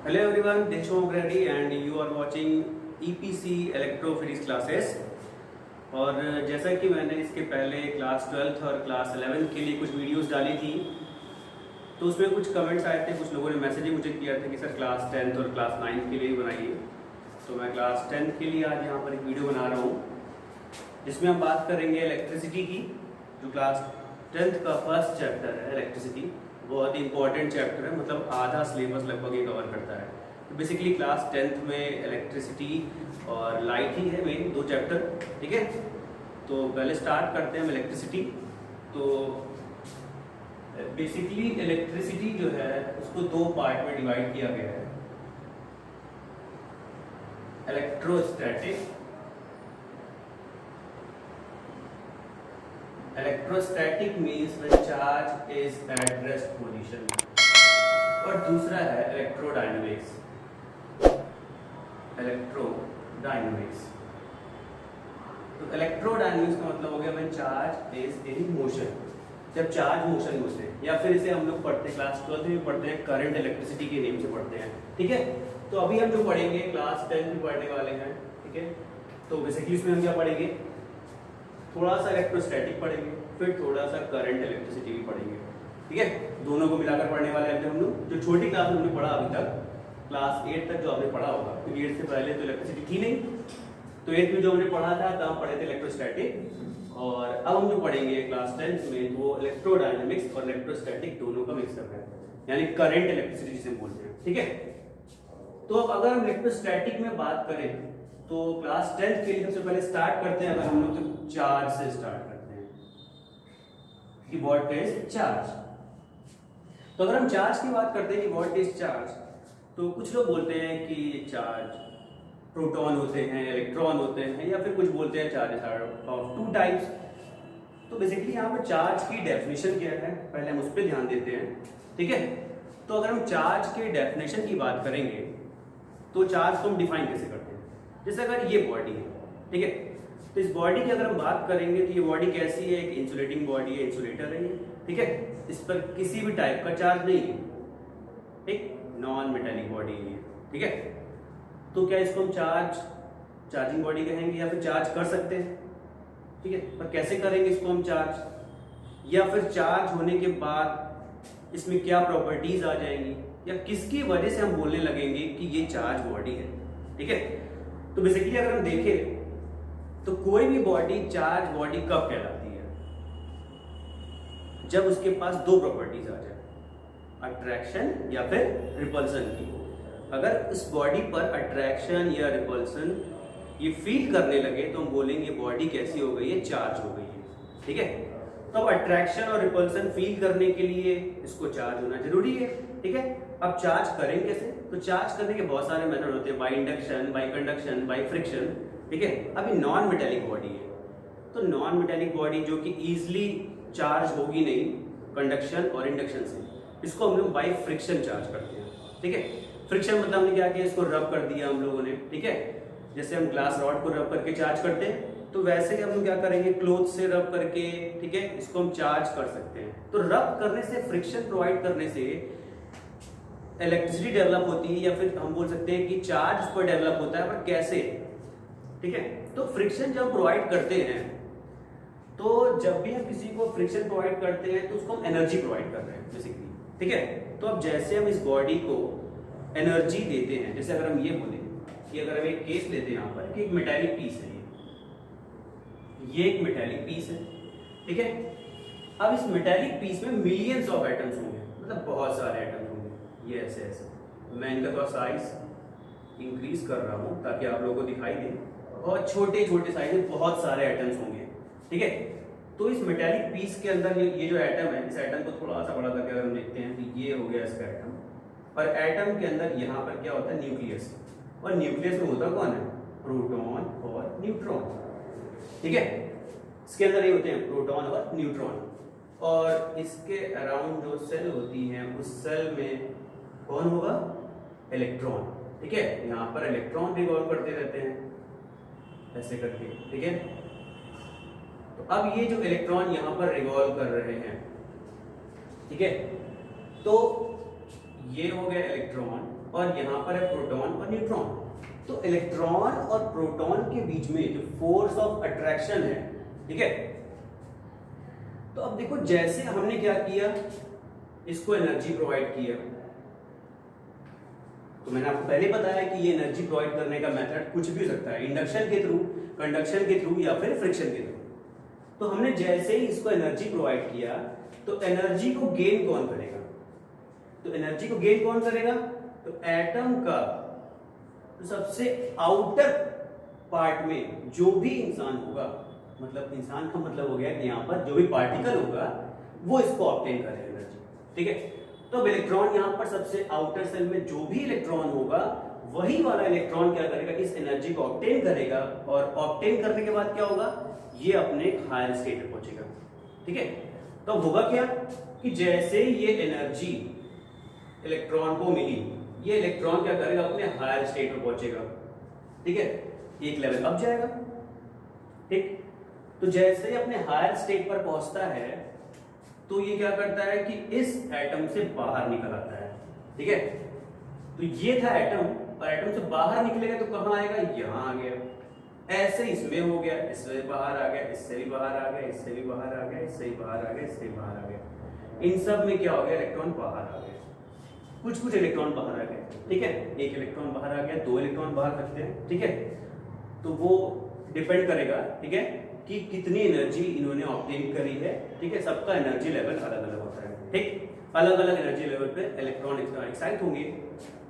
Hello everyone, this is Shom Reddy and you are watching EPC Electrophysics classes। और जैसा कि मैंने इसके पहले क्लास 12th और क्लास 11th के लिए कुछ वीडियोस डाली थी, तो उसमें कुछ कमेंट्स आए थे, कुछ लोगों ने मैसेज ही मुझे किया था कि सर क्लास 10th और क्लास 9th के लिए बनाइए। तो मैं क्लास 10th के लिए आज यहाँ पर एक वीडियो बना रहा हूँ जिसमें हम बात करेंगे इलेक्ट्रिसिटी की। जो क्लास 10th का फर्स्ट चैप्टर है इलेक्ट्रिसिटी, बहुत ही इंपॉर्टेंट चैप्टर है, मतलब आधा सिलेबस लगभग ये कवर करता है। तो बेसिकली क्लास 10th में इलेक्ट्रिसिटी और लाइट ही है मेन दो चैप्टर, ठीक है। तो पहले स्टार्ट करते हैं हम इलेक्ट्रिसिटी। तो बेसिकली इलेक्ट्रिसिटी जो है उसको दो पार्ट में डिवाइड किया गया है, electrostatic. Electrostatic means when charge is at rest position, और दूसरा है इलेक्ट्रोडायनेमिक्स। इलेक्ट्रोडायनेमिक्स, तो इलेक्ट्रोडायनेमिक्स का मतलब हो गया when charge is in motion, जब चार्ज मोशन में होते हैं, या फिर इसे हम लोग पढ़ते हैं क्लास 12th में पढ़ते हैं करंट इलेक्ट्रिसिटी के नेम से पढ़ते हैं, ठीक है। तो अभी हम जो पढ़ेंगे क्लास 10th में पढ़ने वाले हैं, ठीक है। तो बेसिकली इसमें हम क्या पढ़ेंगे, थोड़ा सा इलेक्ट्रोस्टैटिक पढ़ेंगे, फिर थोड़ा सा करंट इलेक्ट्रिसिटी भी पढ़ेंगे, ठीक है। दोनों को मिलाकर पढ़ने वाले हैं हम लोग। जो छोटी क्लास में हमने पढ़ा अभी तक, क्लास 8 तक जो हमने पढ़ा होगा, क्योंकि 8 से पहले तो इलेक्ट्रिसिटी थी नहीं, तो 8 में जो हमने पढ़ा था तब हम पढ़े थे इलेक्ट्रोस्टैटिक। और अब हम जो पढ़ेंगे क्लास 10th में वो इलेक्ट्रोडायनेमिक्स और इलेक्ट्रोस्टैटिक दोनों का मिक्सअप है, यानी करंट इलेक्ट्रिसिटी जिसे बोलते हैं, ठीक है। तो अब अगर हम इलेक्ट्रोस्टैटिक में बात करें तो क्लास 10th के लिए सबसे पहले स्टार्ट करते हैं, अगर हम लोग तो चार्ज से स्टार्ट करते हैं कि व्हाट इज चार्ज। तो अगर हम चार्ज की बात करते हैं कि व्हाट इज चार्ज, तो कुछ लोग बोलते हैं कि चार्ज प्रोटॉन होते हैं, इलेक्ट्रॉन होते हैं, या फिर कुछ बोलते हैं charges are of two types. तो बेसिकली यहाँ पर चार्ज की डेफिनेशन क्या है, पहले हम उस पर ध्यान देते हैं, ठीक है। तो अगर हम चार्ज के डेफिनेशन की बात करेंगे तो चार्ज को हम डिफाइन कैसे करते हैं। जैसे अगर ये बॉडी है, ठीक है, तो इस बॉडी की अगर हम बात करेंगे तो ये बॉडी कैसी है, एक इंसुलेटिंग बॉडी है, इंसुलेटर है ये, ठीक है। इस पर किसी भी टाइप का चार्ज नहीं है, एक नॉन मेटेलिक बॉडी है, ठीक है। तो क्या इसको हम चार्जिंग बॉडी कहेंगे, या फिर चार्ज कर सकते हैं, ठीक है। पर कैसे करेंगे इसको हम चार्ज, या फिर चार्ज होने के बाद इसमें क्या प्रॉपर्टीज आ जाएंगी, या किसकी वजह से हम बोलने लगेंगे कि ये चार्ज बॉडी है, ठीक है। तो बेसिकली अगर हम देखें तो कोई भी बॉडी चार्ज बॉडी कब कहलाती है, जब उसके पास दो प्रॉपर्टीज आ जाए, अट्रैक्शन या फिर रिपल्सन की। अगर इस बॉडी पर अट्रैक्शन या रिपल्सन ये फील करने लगे तो हम बोलेंगे बॉडी कैसी हो गई है, चार्ज हो गई है, ठीक है। तो अब अट्रैक्शन और रिपल्सन फील करने के लिए इसको चार्ज होना जरूरी है, ठीक है। अब चार्ज करें कैसे, तो चार्ज करने के बहुत सारे मेथड होते हैं, by induction, bye conduction, by friction, ठीक है। अभी नॉन मेटेलिक बॉडी है, तो नॉन मेटेलिक बॉडी जो कि इजीली चार्ज होगी नहीं कंडक्शन और इंडक्शन से, इसको हम लोग बाय फ्रिक्शन चार्ज करते हैं, ठीक है। फ्रिक्शन मतलब हमने क्या किया, इसको रब कर दिया हम लोगों ने, ठीक है। जैसे हम ग्लास रॉड को रब करके चार्ज करते हैं, तो वैसे ही हम लोग क्या करेंगे, क्लोथ से रब करके, ठीक है, इसको हम चार्ज कर सकते हैं। तो रब करने से, फ्रिक्शन प्रोवाइड करने से इलेक्ट्रिसिटी डेवलप होती है, या फिर हम बोल सकते हैं कि चार्ज उस पर डेवलप होता है, पर कैसे, ठीक है। तो फ्रिक्शन जब प्रोवाइड करते हैं, तो जब भी हम किसी को फ्रिक्शन प्रोवाइड करते हैं तो उसको हम एनर्जी प्रोवाइड कर रहे हैं बेसिकली, ठीक है। तो अब जैसे हम इस बॉडी को एनर्जी देते हैं, जैसे अगर हम ये बोले कि अगर हम एक केस लेते हैं यहाँ पर कि एक मेटालिक पीस है, ये एक मेटालिक पीस है, ठीक है। अब इस मेटालिक पीस में मिलियंस ऑफ एटम्स होंगे, मतलब बहुत सारे एटम्स होंगे, ये ऐसे ऐसे। मैं इनका थोड़ा साइज इंक्रीज कर रहा हूँ ताकि आप लोगों को दिखाई दे, बहुत छोटे छोटे साइज में बहुत सारे एटम्स होंगे, ठीक है। तो इस मेटालिक पीस के अंदर ये जो एटम है, इस एटम को थोड़ा सा बड़ा करके अगर हम देखते हैं तो ये हो गया इसका एटम, और एटम के अंदर यहाँ पर क्या होता है, न्यूक्लियस, और न्यूक्लियस में होता कौन है, प्रोटॉन और न्यूट्रॉन, ठीक है। इसके अंदर ये होते हैं प्रोटॉन और न्यूट्रॉन, और इसके अराउंड जो सेल होती है उस सेल में कौन होगा, इलेक्ट्रॉन, ठीक है। यहाँ पर इलेक्ट्रॉन रिवॉल्व करते रहते हैं ऐसे करके, ठीक है। तो अब ये जो इलेक्ट्रॉन यहाँ पर रिवॉल्व कर रहे हैं, ठीक है, तो ये हो गया इलेक्ट्रॉन, और यहाँ पर है प्रोटॉन और न्यूट्रॉन। तो इलेक्ट्रॉन और प्रोटॉन के बीच में जो फोर्स ऑफ अट्रैक्शन है, ठीक है, तो अब देखो जैसे हमने क्या किया, इसको एनर्जी प्रोवाइड किया, तो मैंने आपको पहले बताया कि ये एनर्जी प्रोवाइड करने का मेथड कुछ भी हो सकता है, इंडक्शन के थ्रू, कंडक्शन के थ्रू या फिर फ्रिक्शन के थ्रू। तो हमने जैसे ही इसको एनर्जी प्रोवाइड किया तो एनर्जी को गेन कौन करेगा? तो एनर्जी को गेन कौन करेगा? तो एटम का तो सबसे आउटर पार्ट में जो भी इंसान होगा, मतलब इंसान का मतलब हो गया कि यहाँ पर जो भी पार्टिकल होगा वो इसको ऑब्टेन करेगा एनर्जी, ठीक है। तो अब इलेक्ट्रॉन यहाँ पर सबसे आउटर सेल में जो भी इलेक्ट्रॉन होगा वही वाला इलेक्ट्रॉन क्या करेगा, इस एनर्जी को ऑब्टेन करेगा, और ऑब्टेन करने के बाद क्या होगा, ये अपने हायर स्टेट में पहुंचेगा, ठीक है। तो होगा क्या कि जैसे ये एनर्जी इलेक्ट्रॉन को मिली, ये इलेक्ट्रॉन क्या करेगा, अपने हायर स्टेट में पहुंचेगा, ठीक है, एक लेवल अप जाएगा, ठीक। तो जैसे ही अपने हायर स्टेट पर पहुंचता है तो ये क्या करता है कि इस एटम से बाहर निकल आता है, ठीक है। तो ये था एटम, और एटम से बाहर निकलेगा तो कहां आएगा, यहां आ गया, ऐसे इसमें हो गया, इससे बाहर आ गया, इससे भी बाहर आ गया, इससे भी बाहर आ गया, इससे भी बाहर आ गया, इससे भी बाहर आ गया। इन सब में क्या हो गया, इलेक्ट्रॉन बाहर आ गए, कुछ इलेक्ट्रॉन बाहर आ गए, ठीक है। एक इलेक्ट्रॉन बाहर आ गया, दो इलेक्ट्रॉन बाहर रखते हैं, ठीक है। तो वो डिपेंड करेगा, ठीक है, कि कितनी एनर्जी इन्होंने ऑब्टेन करी है, ठीक है। सबका एनर्जी लेवल अलग अलग होता है, ठीक। अलग अलग एनर्जी लेवल पे इलेक्ट्रॉन एक्साइट होंगे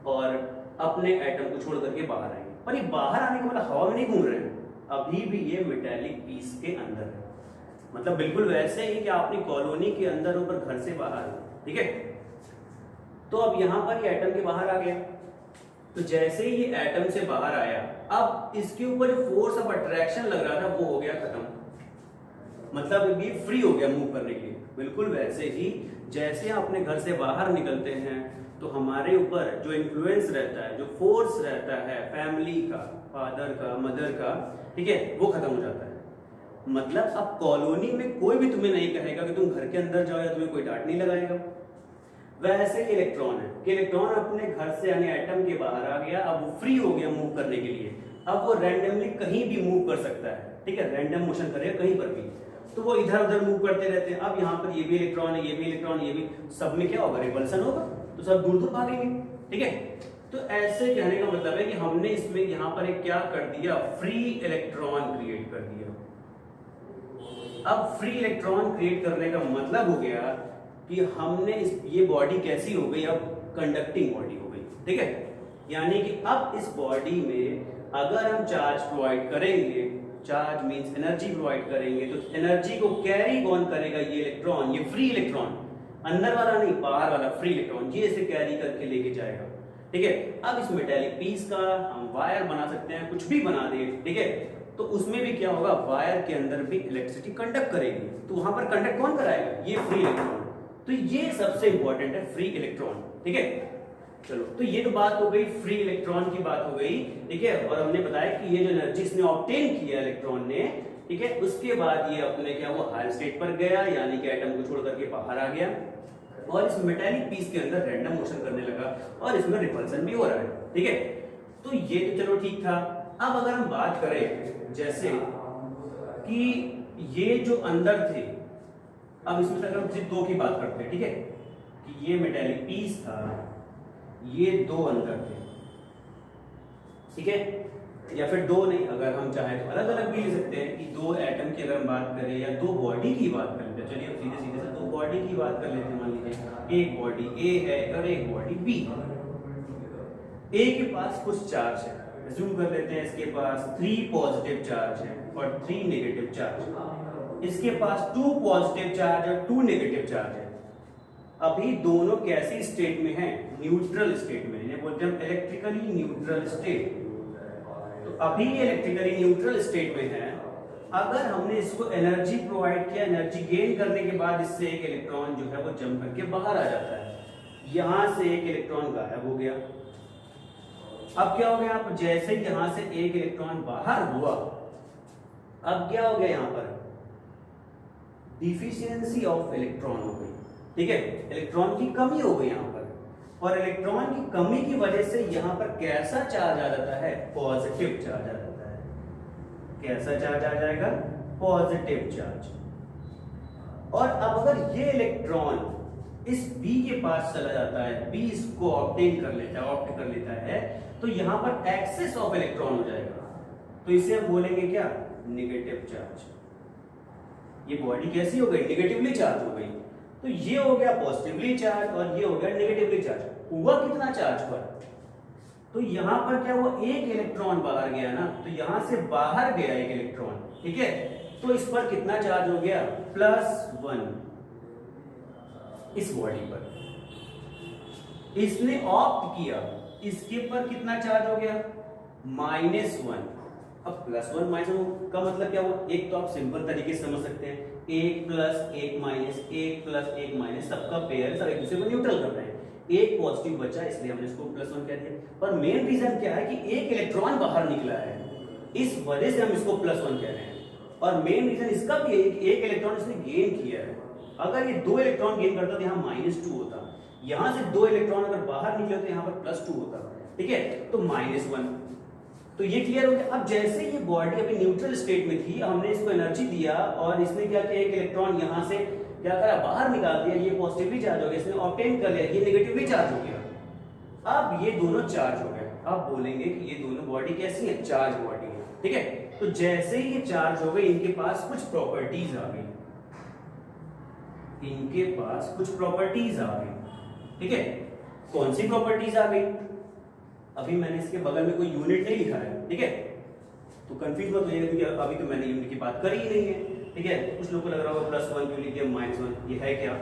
और अपने एटम को छोड़ करके बाहर आएंगे। पर ये बाहर आने के मतलब हवा में नहीं घूम रहे हैं, अभी भी ये मेटालिक पीस के अंदर है, मतलब बिल्कुल वैसे ही कि आपने कॉलोनी के अंदर हो पर घर से बाहर हो, ठीक है। तो अब यहाँ पर ये एटम के बाहर आ गया, तो जैसे ही ये एटम से बाहर आया, अब इसके ऊपर जो फोर्स ऑफ अट्रैक्शन लग रहा था वो हो गया खत्म, मतलब ये फ्री हो गया मूव करने के लिए। बिल्कुल वैसे ही जैसे आप अपने घर से बाहर निकलते हैं तो हमारे ऊपर जो इन्फ्लुएंस रहता है, जो फोर्स रहता है फैमिली का, फादर का, मदर का, ठीक है, वो खत्म हो जाता है। मतलब अब कॉलोनी में कोई भी तुम्हें नहीं कहेगा कि तुम घर के अंदर जाओ, या तुम्हें कोई डांट नहीं लगाएगा। वैसे ही इलेक्ट्रॉन है कि इलेक्ट्रॉन अपने घर से यानी एटम के बाहर आ गया, अब वो फ्री हो गया मूव करने के लिए, अब वो रैंडमली कहीं भी मूव कर सकता है, ठीक है, रैंडम मोशन करेगा कहीं पर भी, तो वो इधर उधर मूव करते रहते हैं। अब यहाँ पर ये भी इलेक्ट्रॉन है, ये भी इलेक्ट्रॉन, ये भी, सब में क्या होगा, रिपल्सन होगा, तो सब दूर दूर भागेंगे, ठीक है। तो ऐसे कहने का मतलब है कि हमने इसमें यहाँ पर एक क्या कर दिया, फ्री इलेक्ट्रॉन क्रिएट कर दिया। अब फ्री इलेक्ट्रॉन क्रिएट करने का मतलब हो गया कि हमने ये बॉडी कैसी हो गई, अब कंडक्टिंग बॉडी हो गई, ठीक है। यानी कि अब इस बॉडी में अगर हम चार्ज प्रोवाइड करेंगे, चार्ज मींस एनर्जी प्रोवाइड करेंगे, तो एनर्जी को कैरी कौन करेगा, ये इलेक्ट्रॉन, ये फ्री इलेक्ट्रॉन, अंदर वाला नहीं, बाहर वाला फ्री इलेक्ट्रॉन, ये इसे कैरी करके लेके जाएगा, ठीक है। अब इस मेटालिक पीस का हम वायर बना सकते हैं, कुछ भी बना दें, ठीक है। तो उसमें भी क्या होगा, वायर के अंदर भी इलेक्ट्रिसिटी कंडक्ट करेगी, तो वहां पर कंडक्ट कौन कराएगा, ये फ्री इलेक्ट्रॉन। तो ये सबसे इंपॉर्टेंट है, फ्री इलेक्ट्रॉन, ठीक है। चलो, तो ये तो बात हो गई फ्री इलेक्ट्रॉन की बात हो गई, ठीक है। और हमने बताया कि ये जो एनर्जी इसने ऑब्टेन किया इलेक्ट्रॉन ने, ठीक है, उसके बाद ये अपने क्या वो हायर स्टेट पर गया, यानी कि एटम को छोड़ करके बाहर आ गया, और इस मेटालिक पीस के अंदर रैंडम मोशन करने लगा, और इसमें रिपल्सन भी हो रहा है, ठीक है। तो ये तो चलो ठीक था। अब अगर हम बात करें जैसे कि ये जो अंदर थे, अब इसमें से अगर हम सिर्फ दो की बात करते हैं, ठीक है, कि ये मेटालिक पीस था, ये दो अंदर थे, ठीक है, या फिर दो नहीं, अगर हम चाहें तो अलग अलग भी ले सकते हैं कि दो एटम की अगर हम बात करें या दो बॉडी की बात कर लेते हैं। चलिए हम सीधे सीधे से दो बॉडी की बात कर लेते हैं। मान लीजिए एक बॉडी ए है और एक बॉडी बी है। ए के पास कुछ चार्ज है, अज्यूम कर लेते हैं इसके पास 3 पॉजिटिव चार्ज है और 3 नेगेटिव चार्ज। इसके पास 2 पॉजिटिव चार्ज और 2 नेगेटिव चार्ज है। अभी दोनों कैसी स्टेट में हैं? न्यूट्रल स्टेट में, इन्हें बोलते हैं इलेक्ट्रिकली न्यूट्रल स्टेट। तो अभी ये इलेक्ट्रिकली न्यूट्रल स्टेट में है। अगर हमने इसको एनर्जी प्रोवाइड किया, एनर्जी गेन करने के बाद इससे एक इलेक्ट्रॉन जो है वो जंप करके बाहर आ जाता है। यहां से एक इलेक्ट्रॉन गायब हो गया। अब क्या हो गया, आप जैसे ही यहां से एक इलेक्ट्रॉन बाहर हुआ, अब क्या हो गया, यहां पर डिफिशियंसी ऑफ इलेक्ट्रॉन हो गई, ठीक है, इलेक्ट्रॉन की कमी हो गई यहां पर। और इलेक्ट्रॉन की कमी की वजह से यहाँ पर कैसा चार्ज आ जाता है, पॉजिटिव चार्ज आ जाता है। कैसा चार्ज आ जाएगा, पॉजिटिव चार्ज। और अब अगर ये इलेक्ट्रॉन इस B के पास चला जाता है, B इसको ऑप्टेन कर लेता है, ऑप्ट कर लेता है, तो यहाँ पर एक्सेस ऑफ इलेक्ट्रॉन हो जाएगा, तो इसे हम बोलेंगे क्या, नेगेटिव चार्ज। ये बॉडी कैसी हो गई, नेगेटिवली चार्ज हो गई। तो ये हो गया पॉजिटिवली चार्ज और ये हो गया नेगेटिवली चार्ज। हुआ कितना चार्ज पर, तो यहां पर क्या हुआ, एक इलेक्ट्रॉन बाहर गया ना, तो यहां से बाहर गया एक इलेक्ट्रॉन, ठीक है, तो इस पर कितना चार्ज हो गया, +1 इस बॉडी पर। इसने ऑप्ट किया, इसके पर कितना चार्ज हो गया, -1। अब +1 -1 का मतलब क्या हुआ, एक तो आप सिंपल तरीके से समझ सकते हैं, 1 + 1 - 1 + 1 - सबका पेयर सब एक दूसरे को न्यूट्रल कर रहे हैं, एक पॉजिटिव बचा इसलिए हमने इसको +1 कह दिया। पर मेन रीजन क्या है कि एक इलेक्ट्रॉन बाहर निकला है, इस वजह से हम इसको +1 कह रहे हैं। और मेन रीजन इसका भी है कि एक इलेक्ट्रॉन इसने गेन किया है। अगर ये 2 इलेक्ट्रॉन गेन करता तो यहाँ -2 होता, यहां से 2 इलेक्ट्रॉन अगर बाहर निकले तो यहाँ पर +2 होता, ठीक है, तो -1। तो ये क्लियर हो गया। अब जैसे ये बॉडी अभी न्यूट्रल स्टेट में थी, हमने इसको एनर्जी दिया और इसने क्या किया, एक इलेक्ट्रॉन यहां से क्या करा, बाहर निकाल दिया, ये पॉजिटिवली चार्ज हो गया, इसने ऑब्टेन कर लिया, ये नेगेटिवली चार्ज हो गया। अब ये दोनों चार्ज हो गए, अब बोलेंगे कि ये दोनों बॉडी कैसी है, चार्ज बॉडी है, ठीक है। तो जैसे ही ये चार्ज हो गए, इनके पास कुछ प्रॉपर्टीज आ गई, इनके पास कुछ प्रॉपर्टीज आ गई, ठीक है। कौन सी प्रॉपर्टीज आ गई, अभी मैंने इसके बगल में कोई यूनिट नहीं लिखा है, ठीक है, तो कंफ्यूज मत होइएगा क्योंकि अभी तो मैंने यूनिट की बात करी ही नहीं है, ठीक है। कुछ लोगों को लग रहा होगा +1 क्यों लिख दिया, -1, ये है क्या।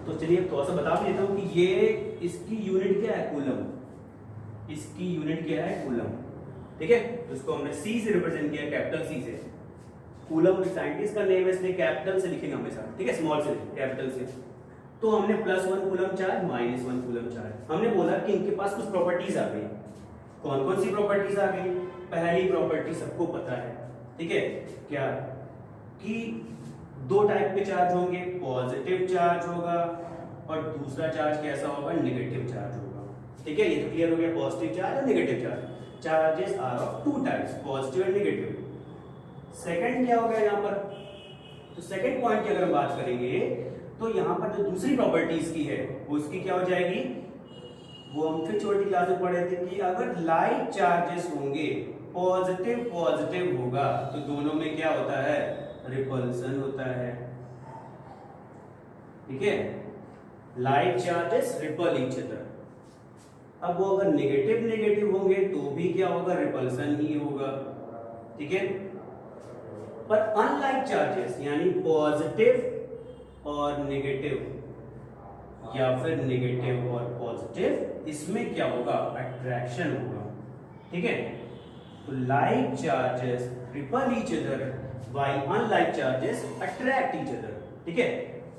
तो चलिए थोड़ा सा बता भी देता हूँ कि ये इसकी यूनिट क्या है, कूलम। इसकी यूनिट क्या है, कूलम, ठीक है। तो इसको हमने C से रिप्रेजेंट किया, कैपिटल C से। कूलम साइंटिस्ट का नेम है, इसलिए कैपिटल से लिखेंगे हमेशा, ठीक है, स्मॉल से कैपिटल से। तो हमने +1 कूलम चार्ज, -1 कूलम चार्ज। हमने बोला कि इनके पास कुछ प्रॉपर्टीज आ गई। कौन कौन सी प्रॉपर्टीज आ गई, पहली प्रॉपर्टी सबको पता है, ठीक है, क्या कि 2 टाइप के चार्ज होंगे, पॉजिटिव चार्ज होगा और दूसरा चार्ज कैसा होगा, नेगेटिव चार्ज होगा, ठीक है। ये तो क्लियर हो गया, पॉजिटिव चार्ज और negative charge. Charges are of 2 types, positive and negative. Second क्या हो गया यहाँ पर, तो सेकंड पॉइंट की अगर हम बात करेंगे तो यहाँ पर जो दूसरी प्रॉपर्टीज की है वो उसकी क्या हो जाएगी, वो हम फिर छोटी क्लास में पढ़े थे कि अगर लाइक चार्जेस होंगे, पॉजिटिव पॉजिटिव होगा, तो दोनों में क्या होता है, रिपल्सन होता है, ठीक है। Like charges ripple each other. अब वो अगर नेगेटिव नेगेटिव होंगे तो भी क्या होगा, रिपल्सन ही होगा, ठीक है। पर अनलाइक चार्जेस यानी पॉजिटिव और नेगेटिव या फिर नेगेटिव और पॉजिटिव, इसमें क्या होगा, अट्रैक्शन होगा, ठीक है। तो like charges ripple each other while unlike charges attract each other, ठीक है।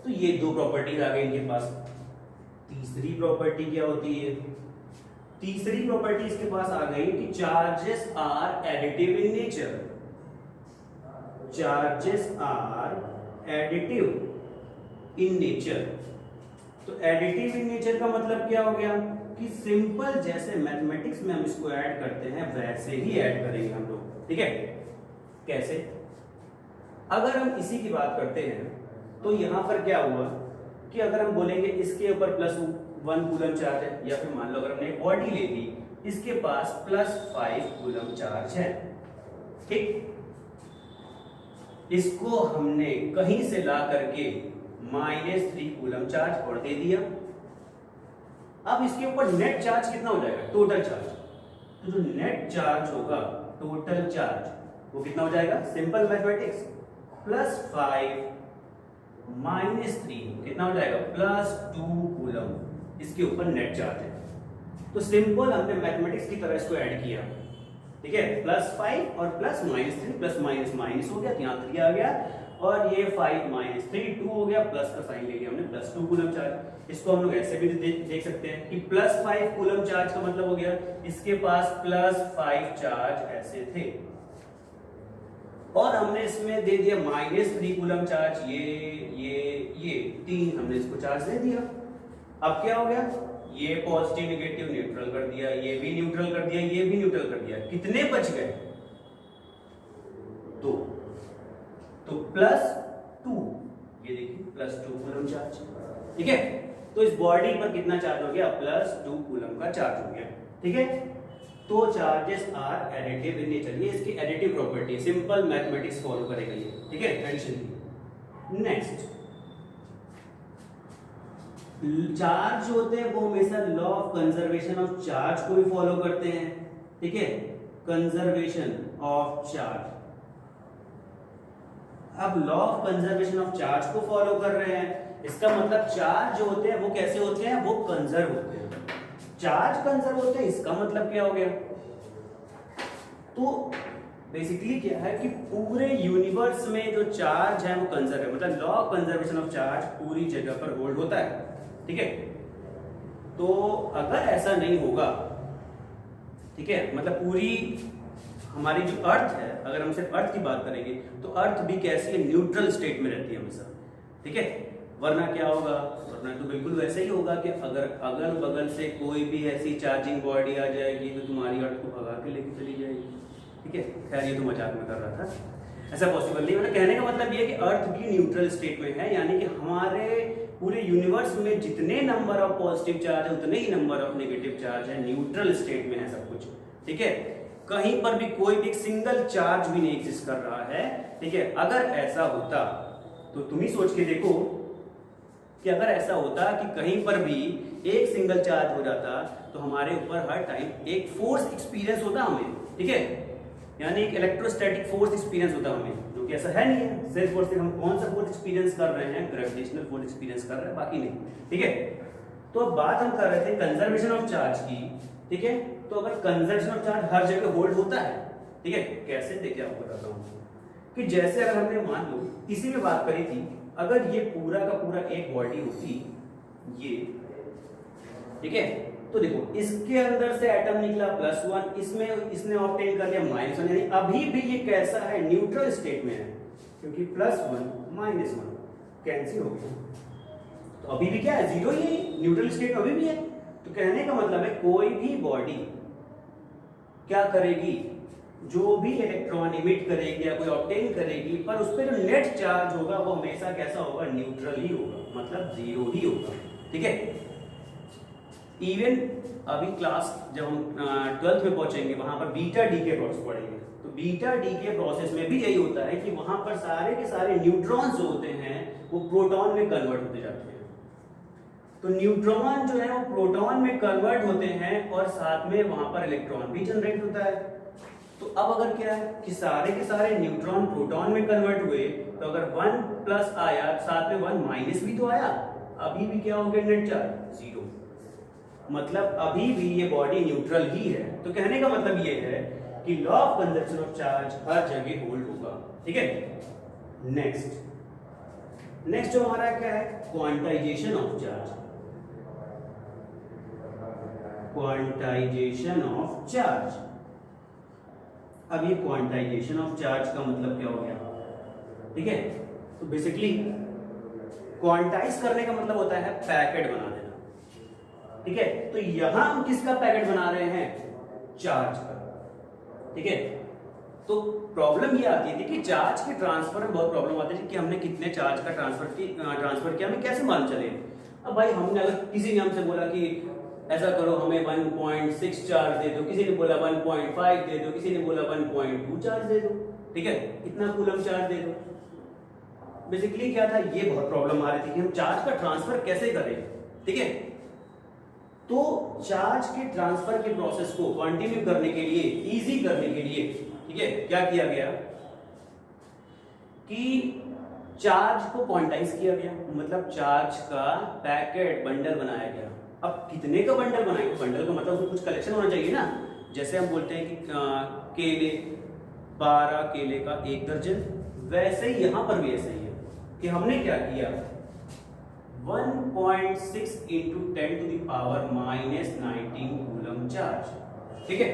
तो ये 2 प्रॉपर्टीज आ गई इनके पास। तीसरी प्रॉपर्टी क्या होती है, तीसरी प्रॉपर्टी इसके पास आ गई कि charges are additive in nature. Charges are additive in nature. तो एडिटिव इन नेचर का मतलब क्या हो गया कि सिंपल जैसे मैथमेटिक्स में हम इसको ऐड करते हैं वैसे ही ऐड करेंगे हम लोग, ठीक है। कैसे, अगर हम इसी की बात करते हैं तो यहां पर क्या हुआ कि अगर हम बोलेंगे इसके ऊपर +1 कूलम चार्ज है, या फिर मान लो अगर हमने बॉडी ले ली, इसके पास +5 कूलम चार्ज है, ठीक। इसको हमने कहीं से ला करके -3 कूलम चार्ज और दे दिया। अब इसके ऊपर नेट चार्ज कितना हो जाएगा, टोटल चार्ज। तो जो नेट चार्ज होगा, टोटल चार्ज, वो कितना हो जाएगा, सिंपल मैथमेटिक्स, +5 -3 कितना हो जाएगा, +2 कूलम इसके ऊपर नेट चार्ज है। तो सिंपल हमने मैथमेटिक्स की तरह इसको ऐड किया, ठीक है। +5 और +-3 प्लस माइनस माइनस हो गया, यहाँ 3 आ गया, और ये 5 - 3 2 हो गया, प्लस का साइन ले लिया हमने, +2 कूलम चार्ज। इसको हम लोग ऐसे भी देख सकते हैं कि +5 कूलम चार्ज का मतलब हो गया इसके पास +5 चार्ज ऐसे थे, और हमने इसमें दे दिया -3 कूलम चार्ज, ये 3 हमने इसको चार्ज दे दिया। अब क्या हो गया, ये पॉजिटिव नेगेटिव न्यूट्रल कर दिया, ये भी न्यूट्रल कर दिया, ये भी न्यूट्रल कर दिया, कितने बच गए? 2। तो +2, ये देखिए +2 कूलम चार्ज, ठीक है। तो इस बॉडी पर कितना चार्ज हो गया? +2 कूलम का चार्ज हो गया, ठीक है। तो charges are additive in nature, ये इसकी एडिटिव प्रॉपर्टी है, सिंपल मैथमेटिक्स फॉलो करेगा ये, ठीक है, एडिशन की। नेक्स्ट, चार्ज होते हैं वो हमेशा law of conservation of charge को भी फॉलो करते हैं, ठीक है, कंजर्वेशन ऑफ चार्ज। अब law of conservation of charge को फॉलो कर रहे हैं, इसका मतलब चार्ज जो होते हैं वो कैसे होते हैं? वो कंजर्व होते हैं। चार्ज कंजर्व होते हैं, इसका मतलब क्या हो गया? तो बेसिकली क्या है कि पूरे यूनिवर्स में जो चार्ज है वो कंजर्व है, मतलब law of conservation of charge पूरी जगह पर होल्ड होता है, ठीक है। तो अगर ऐसा नहीं होगा, ठीक है, मतलब पूरी हमारी जो अर्थ है, अगर हम सिर्फ अर्थ की बात करेंगे तो अर्थ भी कैसी है? न्यूट्रल स्टेट में रहती है हमेशा, ठीक है। वरना क्या होगा? वरना तो बिल्कुल वैसे ही होगा कि अगर अगल बगल से कोई भी ऐसी चार्जिंग बॉडी आ जाएगी तो तुम्हारी अर्थ को भगा के लेके चली जाएगी, ठीक है। खैर ये तो मजाक में कर रहा था, ऐसा पॉसिबल नहीं। मतलब कहने का मतलब ये है कि अर्थ भी न्यूट्रल स्टेट में है, यानी कि हमारे पूरे यूनिवर्स में जितने नंबर ऑफ पॉजिटिव चार्ज है उतने ही नंबर ऑफ नेगेटिव चार्ज है, न्यूट्रल स्टेट में है सब कुछ, ठीक है। कहीं पर भी कोई भी सिंगल चार्ज भी नहीं एग्जिस्ट कर रहा है, ठीक है। अगर ऐसा होता तो तुम ही सोच के देखो कि अगर ऐसा होता कि कहीं पर भी एक सिंगल चार्ज हो जाता तो हमारे ऊपर हर टाइम एक फोर्स एक्सपीरियंस होता हमें, ठीक है, यानी एक इलेक्ट्रोस्टैटिक फोर्स एक्सपीरियंस होता हमें, जो कि ऐसा है नहीं है। सिर्फ और सिर्फ हम कौन सा फोर्स एक्सपीरियंस कर रहे हैं? ग्रेविटेशनल फोर्स एक्सपीरियंस कर रहे हैं, बाकी नहीं, ठीक है। तो अब बात हम कर रहे थे कंजर्वेशन ऑफ चार्ज की, ठीक है। तो अगर कंजर्वेशन ऑफ चार्ज हर जगह होल्ड होता है, ठीक है, कैसे देखिए आपको बताता हूँ कि जैसे अगर हमने मान लो इसी में बात करी थी, अगर ये पूरा का पूरा एक बॉडी होती ये, ठीक है, तो देखो इसके अंदर से एटम निकला +1, इसमें इसने ऑब्टेन कर लिया -1, यानी अभी भी ये कैसा है? न्यूट्रल स्टेट में है, क्योंकि +1 -1 कैंसिल हो गया, तो अभी भी क्या है? 0 ही, न्यूट्रल स्टेट में अभी भी है। तो कहने का मतलब है कोई भी बॉडी क्या करेगी? जो भी इलेक्ट्रॉन इमिट करेगी या कोई ऑब्टेन करेगी, पर उस पर जो नेट चार्ज होगा वो हमेशा कैसा होगा? न्यूट्रल ही होगा, मतलब 0 ही होगा, ठीक है। इवन अभी क्लास जब हम 12th में पहुंचेंगे वहां पर बीटा डीके प्रोसेस पढ़ेंगे, तो बीटा डीके प्रोसेस में भी यही होता है कि वहां पर सारे के सारे न्यूट्रॉन्स जो होते हैं वो प्रोटॉन में कन्वर्ट होते जाते हैं। तो न्यूट्रॉन जो है वो प्रोटॉन में कन्वर्ट होते हैं और साथ में वहां पर इलेक्ट्रॉन भी जनरेट होता है। तो अब अगर क्या है कि सारे के सारे न्यूट्रॉन प्रोटॉन में कन्वर्ट हुए, तो अगर 1+ आया साथ में 1- भी तो आया, अभी भी क्या हो गया? नेट चार्ज 0, मतलब अभी भी ये बॉडी न्यूट्रल ही है। तो कहने का मतलब ये है कि law of conservation of charge हर जगह होल्ड होगा, ठीक है। नेक्स्ट जो हमारा क्या है? Quantization of charge. Quantization of charge. अब ये क्वांटाइजेशन ऑफ चार्ज का मतलब क्या हो गया? ठीक है, तो बेसिकली क्वांटाइज करने का मतलब होता है पैकेट बना देना, ठीक है। तो यहां हम किसका पैकेट बना रहे हैं? चार्ज का, ठीक है। तो प्रॉब्लम ये आती थी कि चार्ज के ट्रांसफर में बहुत प्रॉब्लम आती थी कि हमने कितने चार्ज का ट्रांसफर किया, हमें कैसे मालूम चले। अब भाई हमने अगर किसी ने हमसे बोला कि ऐसा करो हमें 1.6 चार्ज दे दो, किसी ने बोला 1.5 दे दो, किसी ने बोला 1.2 चार्ज दे दो, ठीक है, इतना कूलम चार्ज दे दो। बेसिकली क्या था, ये बहुत प्रॉब्लम आ रही थी कि हम चार्ज का ट्रांसफर कैसे करें, ठीक है। तो चार्ज के ट्रांसफर के प्रोसेस को कंटिन्यू करने के लिए, इजी करने के लिए, ठीक है, क्या किया गया कि चार्ज को क्वांटाइज किया गया, मतलब चार्ज का पैकेट बंडल बनाया गया। अब कितने का बंडल बनाएंगे? बंडल का मतलब उसमें कुछ कलेक्शन होना चाहिए ना। जैसे हम बोलते हैं कि केले 12 केले का 1 दर्जन, वैसे ही यहां पर भी ऐसा ही है कि हमने क्या किया 1.6 × 10⁻⁻19 कूलम चार्ज, ठीक है,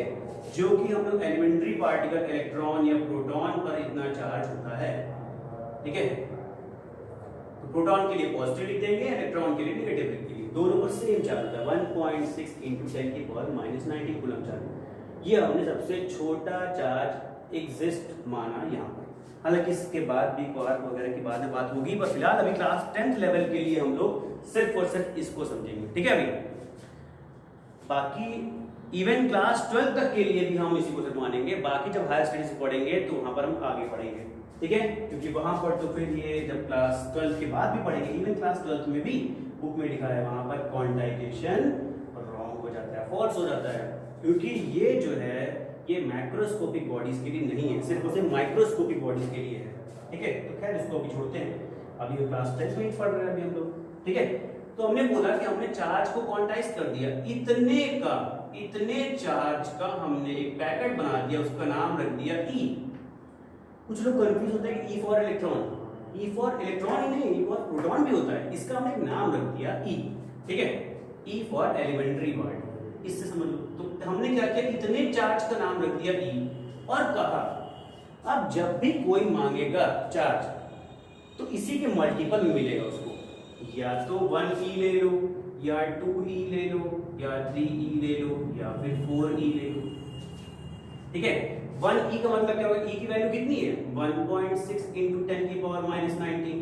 जो कि हम लोग एलिमेंट्री पार्टिकल इलेक्ट्रॉन या प्रोटॉन पर इतना चार्ज होता है, ठीक है। तो प्रोटॉन के लिए पॉजिटिव लिख देंगे, इलेक्ट्रॉन के लिए नेगेटिव लिख देंगे। दोनों पर सेम चार्ज होता है 1.6 इंटू 10 की पावर माइनस 19 कूलम चार्ज। ये हमने सबसे छोटा चार्ज एग्जिस्ट माना यहाँ पर। हालांकि इसके बाद भी क्वार्क वगैरह की बाद में बात होगी, पर फिलहाल अभी क्लास 10th लेवल के लिए हम लोग सिर्फ और सिर्फ इसको समझेंगे, ठीक है अभी। बाकी इवन क्लास 12 तक के लिए भी हम इसी को सिर्फ मानेंगे, बाकी जब हायर स्टडीज पढ़ेंगे तो वहां पर हम आगे पढ़ेंगे, ठीक है, क्योंकि वहां पर तो फिर ये जब क्लास 12 के बाद भी पढ़ेंगे, इवन क्लास 12 में भी बुक में लिखा है वहां पर क्वांटाइजेशन रॉन्ग हो जाता है, फॉल्स हो जाता है, क्योंकि ये जो है ये मैक्रोस्कोपिक बॉडीज के लिए नहीं है, सिर्फ और सिर्फ माइक्रोस्कोपिक बॉडीज के लिए है, ठीक है। तो खैर इसको अभी छोड़ते हैं, अभी क्लास 10 में पढ़ रहे हैं अभी हम लोग, ठीक है। तो हमने बोला कि हमने चार्ज को क्वांटाइज कर दिया, इतने चार्ज का हमने एक पैकेट बना दिया, उसका नाम रख दिया ई। कुछ लोग कंफ्यूज होते हैं कि E for electron, E for electron ही नहीं, ई फॉर प्रोटॉन भी होता है, इसका हमने एक नाम रख दिया ई, ठीक है, ई फॉर एलिमेंट्री वर्ड, इससे समझ लो। तो हमने क्या किया, इतने चार्ज का नाम रख दिया ई, और कहा अब जब भी कोई मांगेगा चार्ज तो इसी के मल्टीपल में मिलेगा उसको, या तो 1e ले लो, या 2e ले लो, या 3e ले लो, या फिर 4e ले लो, ठीक है। 1e का मतलब क्या होगा, e की वैल्यू कितनी है 1.6 इंटू 10 की पावर माइनस 19।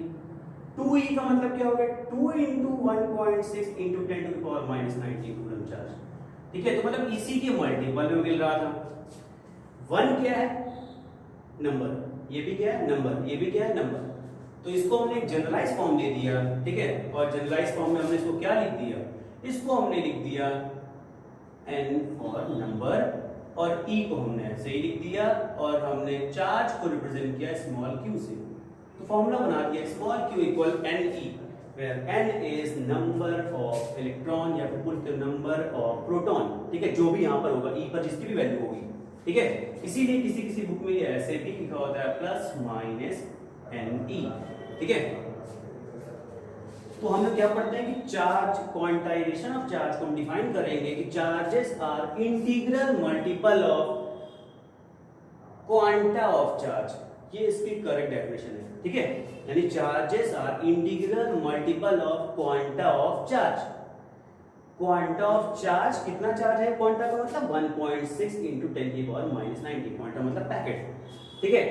2e का मतलब क्या होगा 2 इंटू 1.6 इंटू 10 टू की पावर माइनस 19 कूलम चार्ज, ठीक है। तो मतलब इसी के मल्टीपल में मिल रहा था। 1 क्या है नंबर, ये भी क्या है नंबर, ये भी क्या है नंबर, तो इसको हमने एक जनरलाइज फॉर्म दे दिया, ठीक है। और जनरलाइज फॉर्म में हमने इसको क्या लिख दिया, इसको हमने लिख दिया n फॉर नंबर, और e को हमने ऐसे ही लिख दिया, और हमने चार्ज को रिप्रेजेंट किया स्मॉल q से। तो फॉर्मूला बना दिया small q equal ne, where n is number of electron या फिर पूरे नंबर ऑफ प्रोटॉन, ठीक है, जो भी यहाँ पर होगा e पर जिसकी भी वैल्यू होगी, ठीक है। इसीलिए किसी किसी बुक में ये ऐसे भी लिखा होता है प्लस माइनस ne, ठीक है। तो हम लोग क्या पढ़ते हैं कि चार्ज क्वांटाइजेशन ऑफ चार्ज को हम डिफाइन करेंगे कि charges are integral multiple of quanta of charge, ये इसकी करेक्ट डेफिनेशन है, ठीक है। यानी charges are integral multiple of quanta of charge. Quanta of charge कितना चार्ज है, क्वांटा का मतलब 1.6 इंटू 10 की पावर माइनस 19, क्वांटा मतलब पैकेट, ठीक है।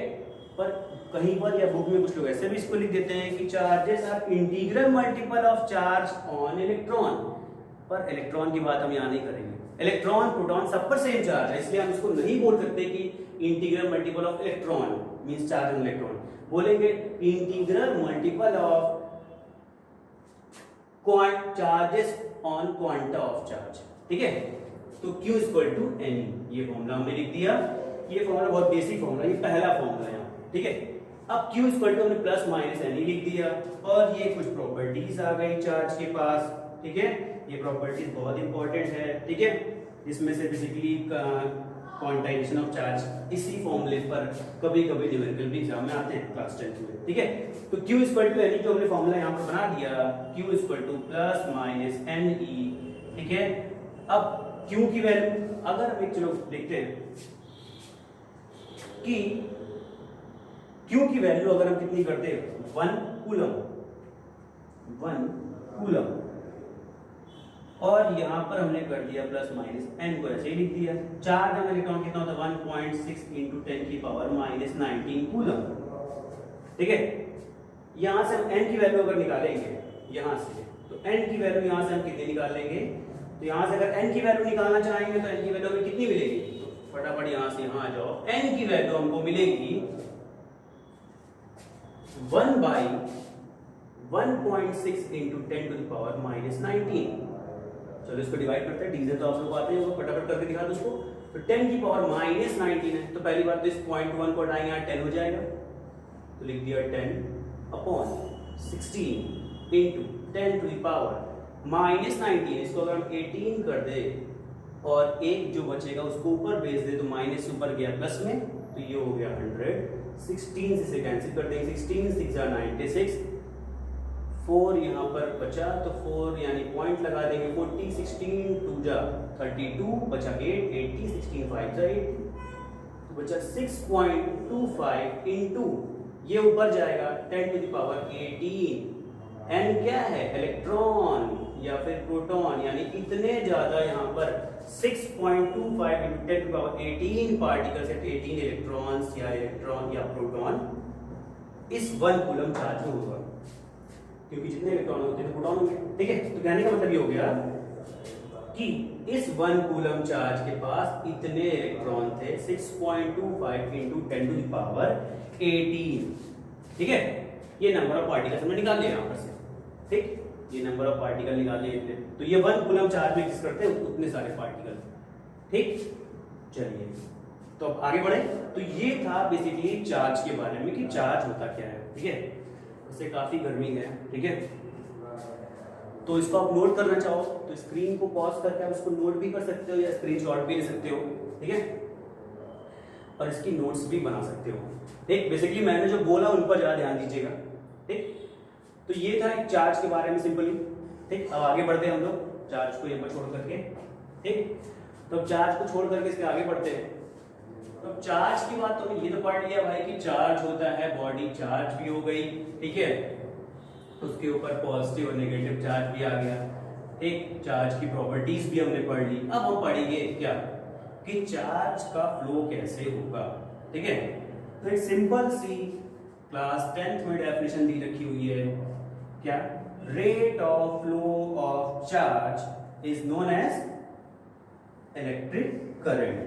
पर कहीं पर या बुक में कुछ लोग ऐसे भी इसको लिख देते हैं कि charges are integral multiple of charge on electron, पर इलेक्ट्रॉन की बात हम यहाँ नहीं करेंगे। इलेक्ट्रॉन प्रोटॉन सब पर सेम चार्ज है, इसलिए हम इसको नहीं बोल सकते कि integral multiple of electron means charge on electron, बोलेंगे integral multiple of charges on quanta of charge, ठीक है। तो Q इक्वल टू N, ये फॉर्मूला हमने लिख दिया, ये फॉर्मूला बहुत बेसिक फॉर्मूला, ये पहला फॉर्मूला है, ठीक है। अब Q इक्वल टू हमने प्लस माइनस Ne लिख दिया, और ये कुछ प्रॉपर्टीज आ गई चार्ज के पास, ठीक है। ये प्रॉपर्टीज बहुत इंपॉर्टेंट है, ठीक है। इसमें से बेसिकली क्वांटाइजेशन ऑफ चार्ज इसी फॉर्मूले पर कभी कभी न्यूमेरिकल भी एग्जाम में आते हैं क्लास 10 में, ठीक है। तो Q इक्वल टू Ne जो हमने फॉर्मूला यहाँ पर बना दिया, Q equal two plus minus Ne, ठीक है। अब Q की वैल्यू अगर हम एक चलो देखते हैं कि Q की वैल्यू अगर हम कितनी करते हैं 1 कूलम, और यहां पर हमने कर दिया प्लस माइनस n को ऐसे ही लिख दिया। चार्ज ऑन इलेक्ट्रॉन कितना होता है 1.6 इंटू 10 की पावर माइनस 19 कूलम, ठीक है। यहां से हम n की वैल्यू अगर निकालेंगे यहां से, तो n की वैल्यू यहां से हम कितनी निकाल लेंगे, तो यहां से अगर n की वैल्यू निकालना चाहेंगे तो n की वैल्यू हमें कितनी मिलेगी, तो फटाफट यहां से यहां आ जाओ, n की वैल्यू हमको मिलेगी 1/1.6 into 10 to the power minus 19। चलो इसको डिवाइड करते हैं, डीजे तो आप लोग आते हैं, वो फटाफट करके दिखा दो उसको। तो 10 की पावर माइनस 19 है, तो पहली बात तो इस पॉइंट 1 को हटाएंगे, यहाँ 10 हो जाएगा, तो लिख दिया 10 upon 16 into 10 to the power minus 19। इसको अगर हम 18 कर दे और एक जो बचेगा उसको ऊपर भेज दे, तो माइनस ऊपर गया प्लस में, तो ये हो गया 100। 16 से कैंसिल कर देंगे, 16 6 96, 4 यहाँ पर बचा, तो 4 यानी पॉइंट लगा देंगे, 40 16 2 जा 32 बचा 8 80 16 5 जा 80, तो बचा 6.25 इंटू ये ऊपर जाएगा 10 टू द पावर 18, n क्या है, इलेक्ट्रॉन या फिर प्रोटॉन, यानी इतने ज्यादा यहाँ पर 6.25 into 10 to the power 18 particles, 18 electrons या इलेक्ट्रॉन या प्रोटॉन इस 1 कूलम चार्ज में होगा, क्योंकि जितने इलेक्ट्रॉन होते हैं प्रोटॉन होंगे। ठीक है, तो कहने का मतलब ये हो गया कि इस 1 कूलम चार्ज के पास इतने इलेक्ट्रॉन थे 6.25 into 10 to the power 18। ठीक है, ये नंबर ऑफ पार्टिकल्स हमने निकाल लिया यहाँ पर से। ठीक, ये नंबर ऑफ पार्टिकल निकाल लिए इतने, तो ये 1 कूलम चार्ज में एग्जिस्ट करते हैं उतने सारे पार्टिकल। ठीक, चलिए तो अब आगे बढ़े। तो ये था बेसिकली चार्ज के बारे में कि चार्ज होता क्या है। ठीक है, उससे काफी गर्मी है। ठीक है, तो इसको आप नोट करना चाहो तो स्क्रीन को पॉज करके आप इसको नोट भी कर सकते हो या स्क्रीनशॉट भी ले सकते हो। ठीक है, और इसकी नोट्स भी बना सकते हो। ठीक, बेसिकली मैंने जो बोला उन पर ज्यादा ध्यान दीजिएगा। ठीक, तो ये था एक चार्ज के बारे में सिंपली। ठीक, अब आगे बढ़ते हैं हम लोग चार्ज को यहाँ पर छोड़ करके। ठीक, तो चार्ज को छोड़ करके इसके आगे बढ़ते हैं। तो चार्ज की बात तो ये तो पढ़ लिया भाई कि चार्ज होता है, बॉडी चार्ज भी हो गई। ठीक है, उसके ऊपर पॉजिटिव और नेगेटिव चार्ज भी आ गया। एक चार्ज की प्रॉपर्टीज भी हमने पढ़ ली। अब हम पढ़ेंगे क्या कि चार्ज का फ्लो कैसे होगा। ठीक है, तो एक सिंपल सी क्लास 10th में डेफिनेशन दी रखी हुई है क्या, rate of flow of charge is known as electric current,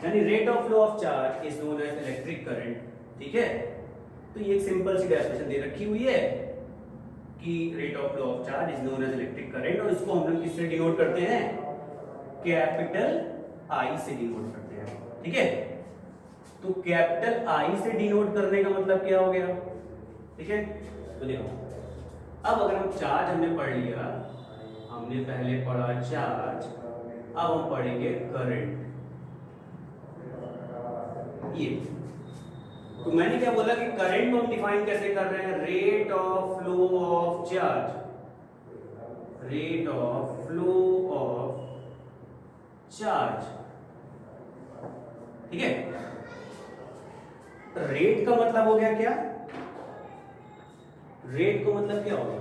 यानी rate of flow of charge is known as electric current. ठीक है, तो ये एक सिंपल सी डेफिनेशन दे रखी हुई है कि rate of flow of charge is known as electric current, और इसको हम लोग किससे डिनोट करते हैं, कैपिटल आई से डिनोट करते हैं। ठीक है, तो कैपिटल आई से डिनोट करने का मतलब क्या हो गया। ठीक है, तो देखो अब अगर हम चार्ज हमने पढ़ लिया, हमने पहले पढ़ा चार्ज, अब हम पढ़ेंगे करंट। ये तो मैंने क्या बोला कि करंट को हम डिफाइन कैसे कर रहे हैं, rate of flow of charge, rate of flow of charge. ठीक है, रेट का मतलब हो गया क्या, रेट का मतलब क्या हो गया,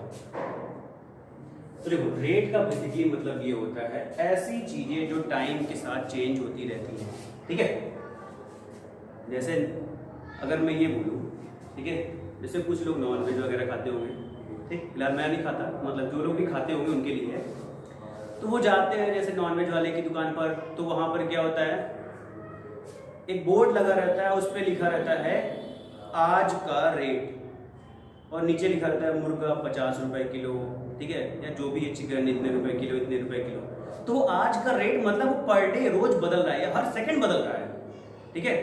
तो देखो रेट का बेसिकली मतलब ये होता है ऐसी चीजें जो टाइम के साथ चेंज होती रहती हैं। ठीक है, जैसे अगर मैं ये बोलूं, ठीक है, जैसे कुछ लोग नॉन वेज वगैरह खाते होंगे। ठीक, फिलहाल मैं नहीं खाता, मतलब जो लोग भी खाते होंगे उनके लिए है। तो वो जाते हैं जैसे नॉन वेज वाले की दुकान पर, तो वहां पर क्या होता है, एक बोर्ड लगा रहता है, उस पर लिखा रहता है आज का रेट, और नीचे लिखा रहता है मुर्गा 50 रुपए किलो। ठीक है, या जो भी है चिकन इतने रुपए किलो, इतने रुपए किलो। तो वो आज का रेट मतलब पर डे रोज बदल रहा है, हर सेकंड बदल रहा है। ठीक है,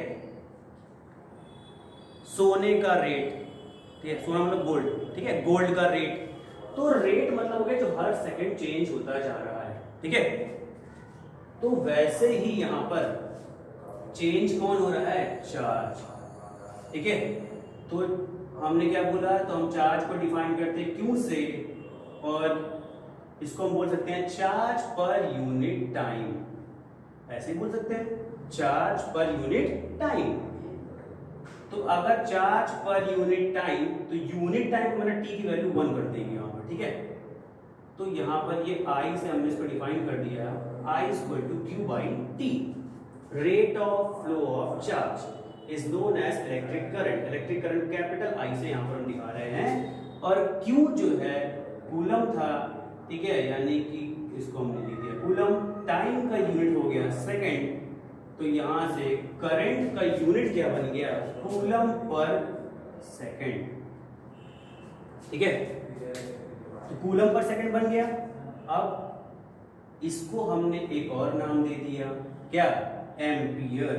सोने का रेट, ठीक है, सोना मतलब गोल्ड। ठीक है, गोल्ड का रेट, तो रेट मतलब हो गया जो हर सेकंड चेंज होता जा रहा है। ठीक है, तो वैसे ही यहां पर चेंज कौन हो रहा है, चार्ज। ठीक है, तो हमने क्या बोला, तो हम चार्ज को डिफाइन करते हैं क्यू से, और इसको हम बोल सकते हैं चार्ज पर यूनिट टाइम, ऐसे बोल सकते हैं चार्ज पर यूनिट टाइम। तो अगर चार्ज पर यूनिट टाइम, तो यूनिट टाइम को मैंने टी की वैल्यू 1 कर देंगे यहाँ पर। ठीक है, तो यहाँ पर ये आई से हमने इसको डिफाइन कर दिया, I equal to Q by T. Rate of flow of charge is known as electric current, electric current capital I से यहाँ पर हम दिखा रहे हैं, और क्यू जो है कूलम था। ठीक है, यानी कि इसको हमने लिख दिया कूलम, टाइम का यूनिट हो गया सेकंड, तो यहां से करंट का यूनिट क्या बन गया, कूलम पर सेकंड। ठीक है, तो कूलम पर सेकंड बन गया। अब इसको हमने एक और नाम दे दिया, क्या, एम्पियर।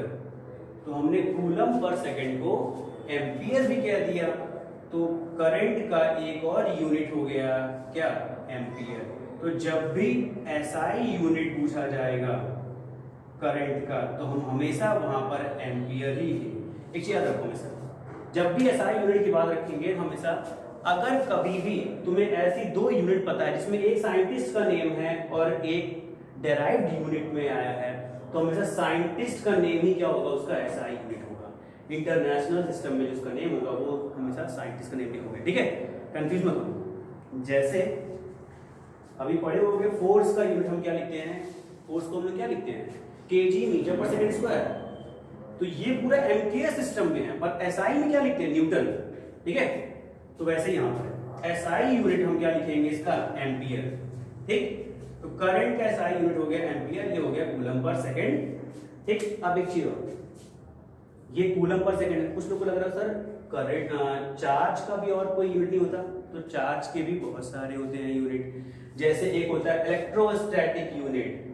तो हमने कूलम पर सेकंड को एम्पियर भी कह दिया, तो करंट का एक और यूनिट हो गया क्या, एम्पियर। तो जब भी एसआई यूनिट पूछा जाएगा करंट का, तो हम हमेशा वहां पर एम्पियर ही है। एक चीज याद रखो हमेशा, जब भी एसआई यूनिट की बात रखेंगे हमेशा, अगर कभी भी तुम्हें ऐसी 2 यूनिट पता है जिसमें एक साइंटिस्ट का नेम है और एक डेराइव्ड यूनिट में आया है, तो हमेशा साइंटिस्ट का नेम ही क्या होगा, उसका एसआई यूनिट होगा। इंटरनेशनल सिस्टम में जिसका नेम होगा वो हमेशा साइंटिस्ट का नेम लिखोगे। ठीक है, कंफ्यूज मत हो। जैसे अभी पढ़े होंगे फोर्स का यूनिट हम क्या लिखते हैं, फोर्स को हम क्या लिखते हैं, केजी मीटर पर सेकंड स्क्वायर। तो ये पूरा एमकेएस सिस्टम में है, पर एसआई में क्या लिखते हैं, न्यूटन। ठीक है, तो वैसे यहां पर एसआई यूनिट हम क्या लिखेंगे इसका, एम्पियर। ठीक, तो करंट का एसआई यूनिट हो गया एम्पियर, ये हो गया कूलम पर सेकंड। ठीक, अब एक चीज और, ये कूलम पर सेकंड है। कुछ लोग को लग रहा है सर करंट चार्ज का भी और कोई यूनिट नहीं होता, तो चार्ज के भी बहुत सारे होते हैं यूनिट। जैसे एक होता है इलेक्ट्रोस्टैटिक यूनिट,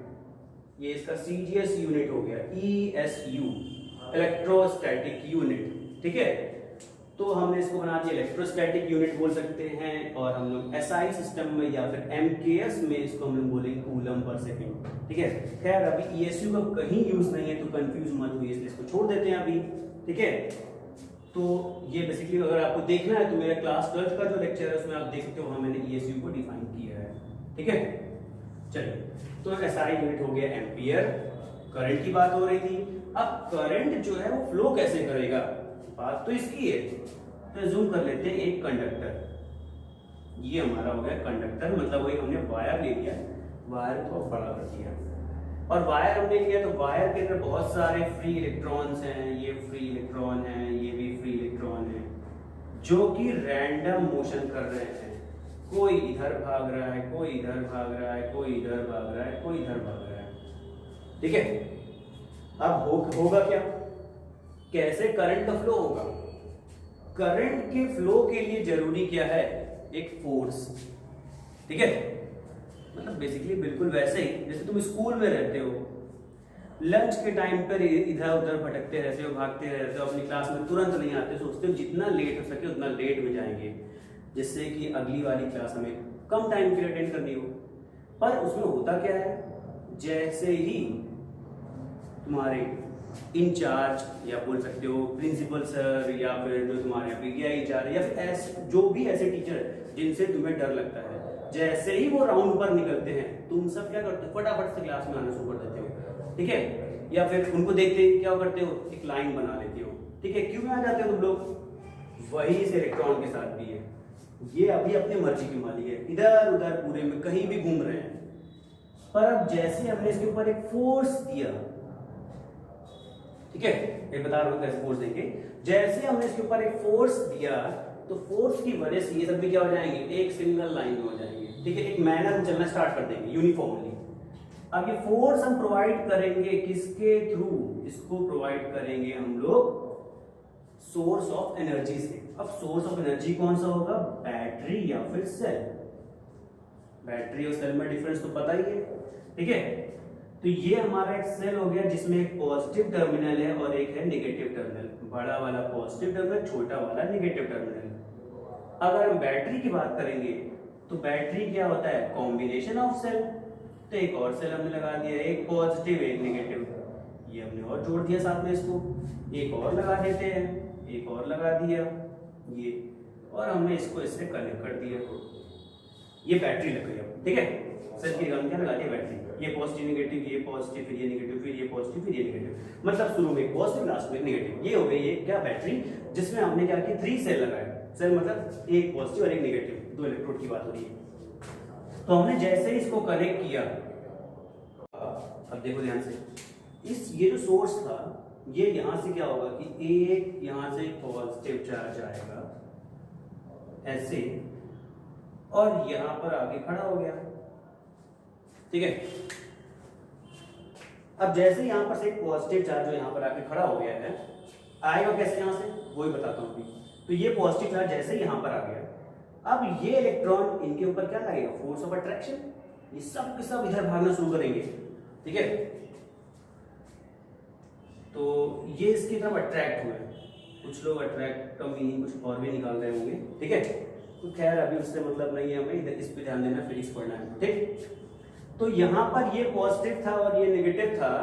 ये इसका सीजीएस यूनिट हो गया, ईएसयू, इलेक्ट्रोस्टैटिक यूनिट। ठीक है, तो हमने इसको बना दिया इलेक्ट्रोस्टैटिक यूनिट बोल सकते हैं, और हम लोग एसआई सिस्टम में या फिर एमकेएस में इसको हम लोग बोलेंगे कूलम पर सेकंड। ठीक है, खैर अभी ईएसयू का कहीं यूज नहीं है, तो कंफ्यूज मत हुई, इसलिए इसको छोड़ देते हैं अभी। ठीक है, तो ये बेसिकली अगर आपको देखना है तो मेरा क्लास 12 का जो लेक्चर है उसमें आप देख सकते हो, वहां मैंने ईएसयू को डिफाइन किया है। ठीक है, चलिए, तो एसआई यूनिट हो गया एम्पियर। करंट की बात हो रही थी, अब करंट जो है वो फ्लो कैसे करेगा, बात तो इसकी है। तो जूम कर लेते हैं एक कंडक्टर, ये हमारा हो गया कंडक्टर, मतलब वही हमने वायर ले लिया, वायर को बड़ा कर दिया, और वायर हमने लिया तो वायर के अंदर बहुत सारे फ्री इलेक्ट्रॉन्स हैं, ये फ्री इलेक्ट्रॉन है, ये भी फ्री इलेक्ट्रॉन है, जो कि रैंडम मोशन कर रहे हैं। कोई इधर भाग रहा है, कोई इधर भाग रहा है, कोई इधर भाग रहा है, कोई इधर भाग रहा है। ठीक है, अब होगा क्या, कैसे करंट का फ्लो होगा। करंट के फ्लो के लिए जरूरी क्या है, एक फोर्स। ठीक है, मतलब बेसिकली बिल्कुल वैसे ही जैसे तुम स्कूल में रहते हो, लंच के टाइम पर इधर उधर भटकते रहते हो, भागते रहते हो, अपनी क्लास में तुरंत नहीं आते, सोचते हो जितना लेट हो सके उतना लेट में जाएंगे, जिससे कि अगली वाली क्लास हमें कम टाइम के लिए अटेंड करनी हो। पर उसमें होता क्या है, जैसे ही तुम्हारे इंचार्ज या बोल सकते हो प्रिंसिपल सर, या फिर जो तुम्हारे पीटीआई इंचार्ज, या फिर जो भी ऐसे टीचर जिनसे तुम्हें डर लगता है, जैसे ही वो राउंड पर निकलते हैं, तुम सब क्या करते हो, फटाफट से क्लास में आना शुरू कर देते हो। ठीक है, या फिर उनको देखते ही क्या करते हो, एक लाइन बना लेते हो। ठीक है, क्यों में आ जाते हो तुम लोग, वही इस इलेक्ट्रॉन के साथ भी है, ये अभी अपने मर्जी के मालिक है, इधर उधर पूरे में कहीं भी घूम रहे हैं। पर अब जैसे हमने इसके ऊपर एक फोर्स दिया, ठीक है, मैं बता रहा हूं कैसे फोर्स देंगे, जैसे हमने इसके ऊपर एक फोर्स दिया, तो फोर्स की वजह से ये सब भी क्या हो जाएंगे, एक सिंगल लाइन में हो जाएंगे। ठीक है, एक मैनर में चलना स्टार्ट कर देंगे यूनिफॉर्मली। अब ये फोर्स हम प्रोवाइड करेंगे किसके थ्रू, इसको प्रोवाइड करेंगे हम लोग सोर्स ऑफ एनर्जी से। अब सोर्स ऑफ एनर्जी कौन सा होगा, बैटरी या फिर सेल। बैटरी और सेल में डिफरेंस तो पता ही है। ठीक है, तो ये हमारा एक सेल हो गया जिसमें एक पॉजिटिव टर्मिनल है और एक है नेगेटिव टर्मिनल, बड़ा वाला पॉजिटिव टर्मिनल, छोटा वाला नेगेटिव टर्मिनल। अगर हम बैटरी की बात करेंगे तो बैटरी क्या होता है, कॉम्बिनेशन ऑफ सेल। तो एक और सेल हमने लगा दिया, एक पॉजिटिव एक नेगेटिव, ये हमने और जोड़ दिया साथ में, इसको एक और लगा देते हैं, एक और लगा दिया ये, और हमने इसको इससे कनेक्ट कर दिया, ये बैटरी लग गई। अब ठीक है, सेल की क्या लगा दिया, बैटरी, ये पॉजिटिव नेगेटिव, ये पॉजिटिव फिर ये नेगेटिव, फिर ये पॉजिटिव फिर ये नेगेटिव, मतलब शुरू में पॉजिटिव लास्ट में नेगेटिव। ये हो गई ये क्या, बैटरी, जिसमें हमने क्या किया, 3 सेल लगाए। सेल मतलब एक पॉजिटिव और एक नेगेटिव, 2 इलेक्ट्रोड की बात हो रही है। तो हमने जैसे इसको कनेक्ट किया, अब देखो ध्यान से, ये जो सोर्स था, ये यहां से क्या होगा कि एक यहां से पॉजिटिव चार्ज आएगा ऐसे, और यहां पर आके खड़ा हो गया। ठीक है, अब जैसे यहां पर से एक पॉजिटिव चार्ज जो यहां पर आके खड़ा हो गया है, आएगा कैसे यहां से, वही बताता हूं अभी। तो ये पॉजिटिव चार्ज जैसे यहां पर आ गया, अब ये इलेक्ट्रॉन इनके ऊपर क्या लगेगा, फोर्स ऑफ अट्रैक्शन, ये सब के सब इधर भागना शुरू करेंगे। ठीक है, तो ये इसकी तरफ अट्रैक्ट हुए, कुछ लोग अट्रैक्ट का मीनिंग कुछ और भी निकाल रहे होंगे। ठीक है, तो खैर अभी उससे मतलब नहीं है, हमें इधर इस पे ध्यान देना, फिजिक्स पढ़ना है। ठीक, तो यहां पर ये पॉजिटिव था और ये नेगेटिव था,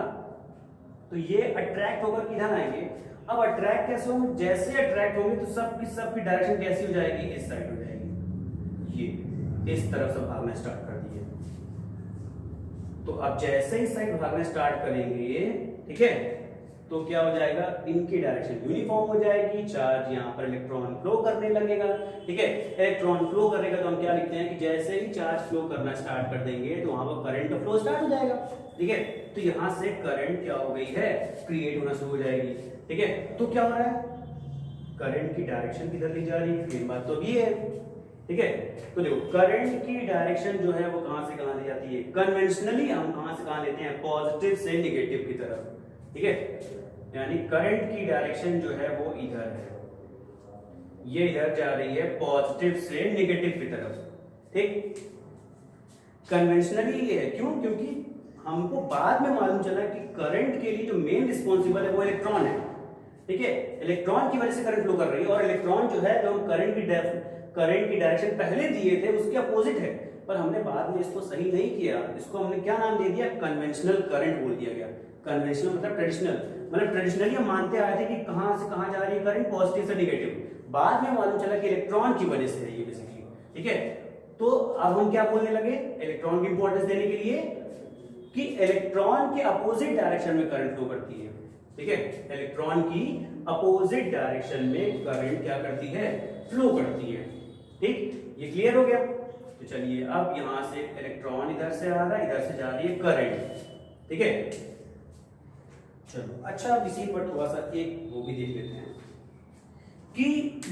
तो ये अट्रैक्ट होकर किधर आएंगे। अब अट्रैक्ट कैसे होंगे, जैसे अट्रैक्ट होंगे तो सबकी डायरेक्शन कैसी हो जाएगी, इस साइड हो जाएगी, ये इस तरफ से भागना स्टार्ट कर दिए। तो अब जैसे इस साइड भागना स्टार्ट करेंगे, ठीक है, तो क्या हो जाएगा, इनकी डायरेक्शन यूनिफॉर्म हो जाएगी, चार्ज यहाँ पर इलेक्ट्रॉन फ्लो करने लगेगा। ठीक है, इलेक्ट्रॉन फ्लो करेगा तो हम क्या लिखते हैं कि जैसे ही चार्ज फ्लो करना स्टार्ट कर देंगे तो वहां पर करंट का फ्लो स्टार्ट हो जाएगा। ठीक है, तो यहाँ से करंट क्या हो गई है, क्रिएट होना शुरू हो जाएगी। ठीक है, तो क्या हो रहा है, करंट की डायरेक्शन किधर ली जा रही है, मेन बात तो अभी है। ठीक है, तो देखो करंट की डायरेक्शन जो है वो कहां से कहां ली जाती है, कन्वेंशनली हम कहां से कहां लेते हैं, पॉजिटिव से नेगेटिव की तरफ। ठीक है, यानी करंट की डायरेक्शन जो है वो इधर है, ये इधर जा रही है पॉजिटिव से नेगेटिव की तरफ। ठीक, कन्वेंशनली ये है, क्यों, क्योंकि हमको बाद में मालूम चला कि करंट के लिए जो मेन रिस्पॉन्सिबल है वो इलेक्ट्रॉन है। ठीक है, इलेक्ट्रॉन की वजह से करंट फ्लो कर रही है, और इलेक्ट्रॉन जो है जो हम करंट की डायरेक्शन पहले दिए थे उसके अपोजिट है, पर हमने बाद में इसको सही नहीं किया, इसको हमने क्या नाम दे दिया, कन्वेंशनल करंट बोल दिया गया। कन्वेंशनल मतलब ट्रेडिशनल, मतलब ट्रेडिशनली हम मानते आए थे कि कहां से कहां जा रही है करंट, पॉजिटिव से नेगेटिव। बाद में मालूम चला कि इलेक्ट्रॉन की वजह से है ये बेसिकली। ठीक है, तो अब हम क्या बोलने लगे, इलेक्ट्रॉन की इंपॉर्टेंस देने के लिए कि इलेक्ट्रॉन के अपोजिट डायरेक्शन में करंट फ्लो करती है। ठीक है, इलेक्ट्रॉन की अपोजिट डायरेक्शन में करंट क्या करती है, फ्लो करती है। ठीक, ये क्लियर हो गया। तो चलिए अब यहां से इलेक्ट्रॉन इधर से आ रहा है, इधर से जा रही है करंट। ठीक है, चलो अच्छा अब इसी पर थोड़ा सा एक वो भी देख लेते हैं कि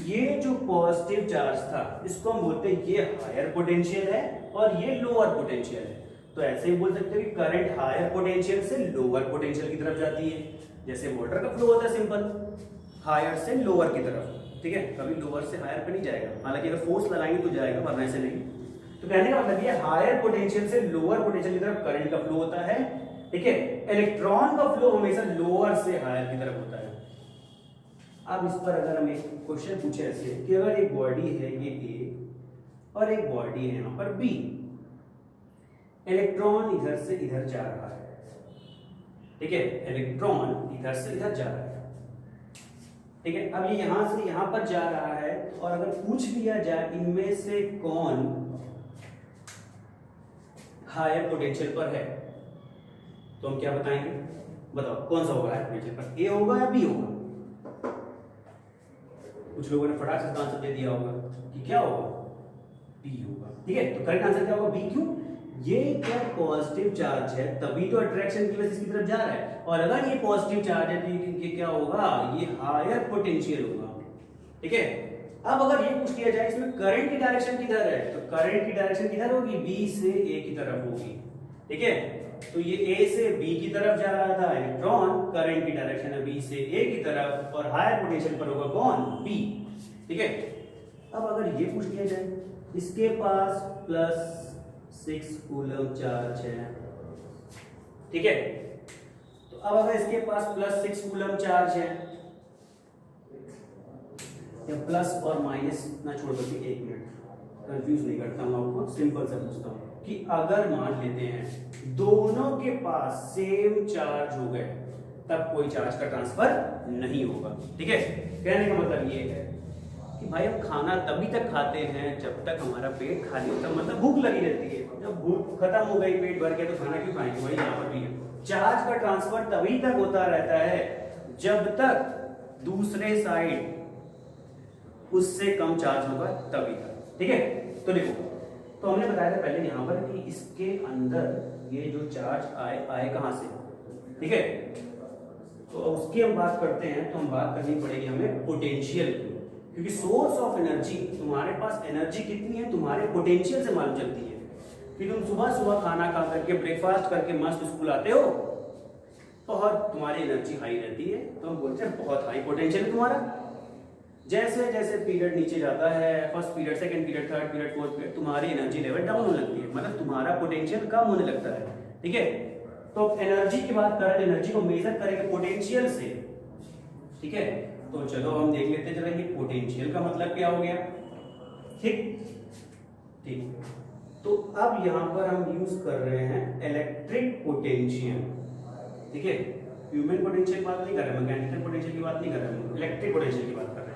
ये जो पॉजिटिव चार्ज था इसको हम बोलते हैं ये हायर पोटेंशियल है और ये लोअर पोटेंशियल है। तो ऐसे ही बोल सकते हो कि करंट हायर पोटेंशियल से लोअर पोटेंशियल की तरफ जाती है, जैसे वाटर का फ्लो होता है सिंपल, हायर से लोअर की तरफ। ठीक है, कभी लोअर से हायर पे नहीं जाएगा, हालांकि अगर फोर्स लगाएंगे तो जाएगा, वरना ऐसे नहीं। तो कहने का मतलब ये हायर पोटेंशियल से लोअर पोटेंशियल की तरफ करंट का फ्लो होता है। ठीक है, इलेक्ट्रॉन का फ्लो हमेशा लोअर से हायर की तरफ होता है। अब इस पर अगर हम एक क्वेश्चन पूछे ऐसे कि अगर एक बॉडी है ये ए और एक बॉडी है यहाँ पर बी, इलेक्ट्रॉन इधर से इधर जा रहा है। ठीक है, इलेक्ट्रॉन इधर से इधर जा रहा है। ठीक है, अब ये यहां से यहां पर जा रहा है, और अगर पूछ लिया जाए इनमें से कौन हायर पोटेंशियल पर है, तो हम क्या बताएंगे, बताओ कौन सा होगा हायर पोटेंशियल पर, ए होगा या बी होगा। कुछ लोगों ने फटाक से आंसर दे दिया होगा कि क्या होगा, बी होगा। ठीक है, तो करेक्ट आंसर क्या होगा, बी। क्यों, ये क्या पॉजिटिव चार्ज है तभी तो अट्रैक्शन की वजह से इसकी तरफ जा रहा है, और अगर ये पॉजिटिव चार्ज है तो ये क्या होगा, ये हायर पोटेंशियल होगा। ठीक है, अब अगर ये पूछ लिया जाए इसमें करंट की डायरेक्शन किधर है, तो करंट की डायरेक्शन किधर होगी, बी से ए की तरफ होगी। ठीक है, तो ये ए से बी की तरफ जा रहा था इलेक्ट्रॉन, करंट की डायरेक्शन है बी से ए की तरफ, और हायर पोटेंशियल पर होगा कौन, बी। ठीक है, अब अगर ये पूछ लिया जाए इसके पास +6 कूलम चार्ज है। ठीक है, तो अब अगर इसके पास +6 कूलम चार्ज है, या प्लस और माइनस ना छोड़ दो, 1 मिनट कंफ्यूज नहीं करता हूं आपको, सिंपल सा पूछता हूं कि अगर मान लेते हैं दोनों के पास सेम चार्ज हो गए तब कोई चार्ज का ट्रांसफर नहीं होगा। ठीक है, कहने का मतलब ये है कि भाई हम खाना तभी तक खाते हैं जब तक हमारा पेट खाली होता है, मतलब भूख लगी रहती है। जब भूख खत्म हो गई, पेट भर गया, तो खाना क्यों खाएंगे, वही यहाँ पर भी है। चार्ज का ट्रांसफर तभी तक होता रहता है जब तक दूसरे साइड उससे कम चार्ज होगा, तभी तक। ठीक है, तो देखो, तो हमने बताया था पहले यहाँ पर कि इसके अंदर ये जो चार्ज आए कहां से। ठीक है, तो उसकी हम बात करते हैं, तो हम बात करनी पड़ेगी हमें पोटेंशियल की, क्योंकि सोर्स ऑफ एनर्जी, तुम्हारे पास एनर्जी कितनी है तुम्हारे पोटेंशियल से मालूम चलती है। कि तुम सुबह सुबह खाना खा करके ब्रेकफास्ट करके मस्त स्कूल आते हो, बहुत तुम्हारी एनर्जी हाई रहती है, तो हम बोलते हैं बहुत हाई पोटेंशियल है तुम्हारा। जैसे जैसे पीरियड नीचे जाता है, first period, second period, third period, fourth period, तुम्हारी एनर्जी लेवल डाउन होने लगती है, मतलब तुम्हारा पोटेंशियल कम होने लगता है। ठीक है, तो एनर्जी की बात करें, एनर्जी को मेजर करेंगे पोटेंशियल से। ठीक है, तो चलो हम देख लेते चलो ये पोटेंशियल का मतलब क्या हो गया। ठीक, तो अब यहां पर हम यूज कर रहे हैं इलेक्ट्रिक पोटेंशियल। ठीक है, ह्यूमन पोटेंशियल की बात नहीं कर रहे, मैकेनिकल पोटेंशियल की बात नहीं कर रहे, इलेक्ट्रिक पोटेंशियल की बात कर रहे हैं।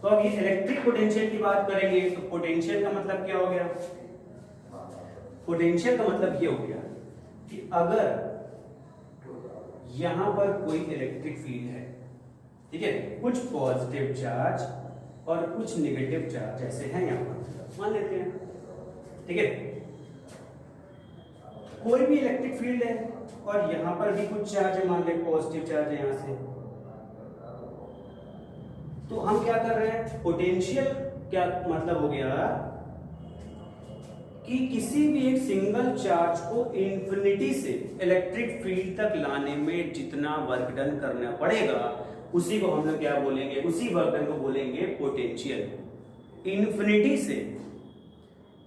तो अब ये इलेक्ट्रिक पोटेंशियल की बात करेंगे, तो पोटेंशियल का मतलब क्या हो गया, पोटेंशियल का मतलब ये हो गया कि अगर यहां पर कोई इलेक्ट्रिक फील्ड है, ठीक है, कुछ पॉजिटिव चार्ज और कुछ नेगेटिव चार्ज ऐसे हैं यहां पर, मान लेते हैं, ठीक है। कोई भी इलेक्ट्रिक फील्ड है और यहां पर भी कुछ चार्ज है, मान लें पॉजिटिव चार्ज है यहां से, तो हम क्या कर रहे हैं, पोटेंशियल क्या मतलब हो गया कि किसी भी एक सिंगल चार्ज को इंफिनिटी से इलेक्ट्रिक फील्ड तक लाने में जितना वर्क डन करना पड़ेगा उसी को हम लोग क्या बोलेंगे, उसी वर्क डन को बोलेंगे पोटेंशियल। इंफिनिटी से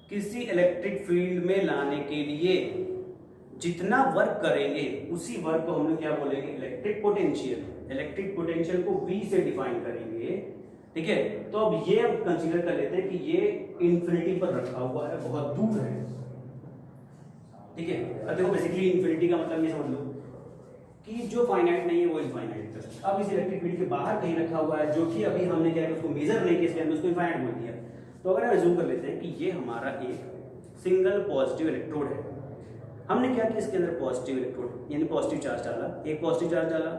किसी इलेक्ट्रिक फील्ड में लाने के लिए जितना वर्क करेंगे उसी वर्क को हम लोग क्या बोलेंगे, इलेक्ट्रिक पोटेंशियल। इलेक्ट्रिक पोटेंशियल को V से डिफाइन करेंगे, ठीक है। तो अब ये अब कंसीडर कर लेते हैं कि ये इंफिनिटी पर रखा हुआ है, बहुत दूर है, ठीक है। अब देखो बेसिकली इंफिनिटी का मतलब ये समझ लो कि जो फाइनाइट नहीं है वो इनफाइनाइट है। अब इस इलेक्ट्रिक फील्ड के बाहर कहीं रखा हुआ है जो कि अभी हमने क्या है उसको मेजर नहीं किया, इसलिए हमने उसको इनफाइनाइट बोल दिया। तो अगर हम अज्यूम कर लेते हैं कि ये हमारा एक सिंगल पॉजिटिव इलेक्ट्रोड है, हमने क्या किया, इसके अंदर पॉजिटिव इलेक्ट्रोड यानी पॉजिटिव चार्ज डाला, एक पॉजिटिव चार्ज डाला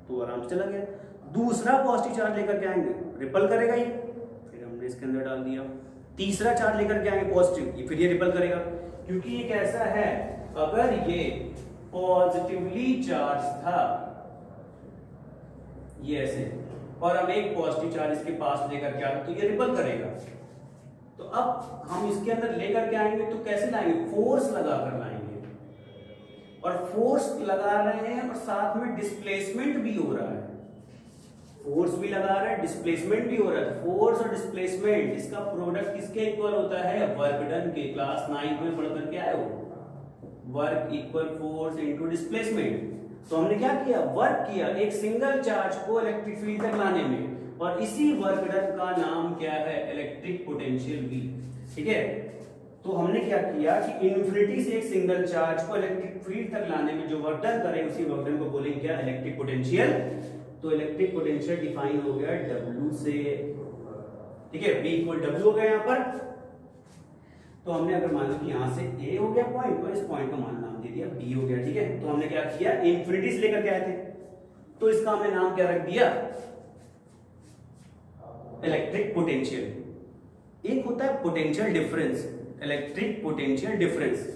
तो आराम से चला गया, दूसरा पॉजिटिव चार्ज लेकर के आएंगे रिपल करेगा ये, फिर हमने इसके अंदर डाल दिया, तीसरा चार्ज लेकर के आएंगे पॉजिटिव, ये फिर ये रिपल करेगा, क्योंकि ये कैसा है, अगर ये पॉजिटिवली चार्ज था ये ऐसे और हम एक पॉजिटिव चार्ज इसके पास लेकर के आए तो ये रिपल करेगा। तो अब हम इसके अंदर लेकर के आएंगे तो कैसे लाएंगे, फोर्स लगा कर लाएंगे, और फोर्स लगा रहे हैं और साथ में डिस्प्लेसमेंट भी हो रहा है, फोर्स भी लगा रहा है डिस्प्लेसमेंट भी हो रहा है। फोर्स और डिस्प्लेसमेंट इसका प्रोडक्ट किसके इक्वल होता है, वर्क डन के। क्लास 9 में पढ़ करके आए हो, work equal force into displacement. तो हमने क्या किया, वर्क किया एक सिंगल चार्ज को इलेक्ट्रिक फील्ड तक लाने में, और इसी वर्क डन का नाम क्या है, इलेक्ट्रिक पोटेंशियल V, ठीक है। तो हमने क्या किया कि इन्फिनिटी से एक सिंगल चार्ज को इलेक्ट्रिक फील्ड तक लाने में जो वर्क डन करे उसी वर्क डन को बोलेंगे क्या, इलेक्ट्रिक पोटेंशियल। तो इलेक्ट्रिक पोटेंशियल डिफाइन हो गया W से, ठीक है, V इक्वल W हो गया यहाँ पर। तो हमने अगर मान लो कि यहां से A हो गया पॉइंट और इस पॉइंट का मान नाम दे दिया B हो गया, ठीक है। तो हमने क्या किया, इन्फिनिटी से लेकर के आए थे तो इसका हमने नाम क्या रख दिया, इलेक्ट्रिक पोटेंशियल। एक होता है potential difference, electric potential difference,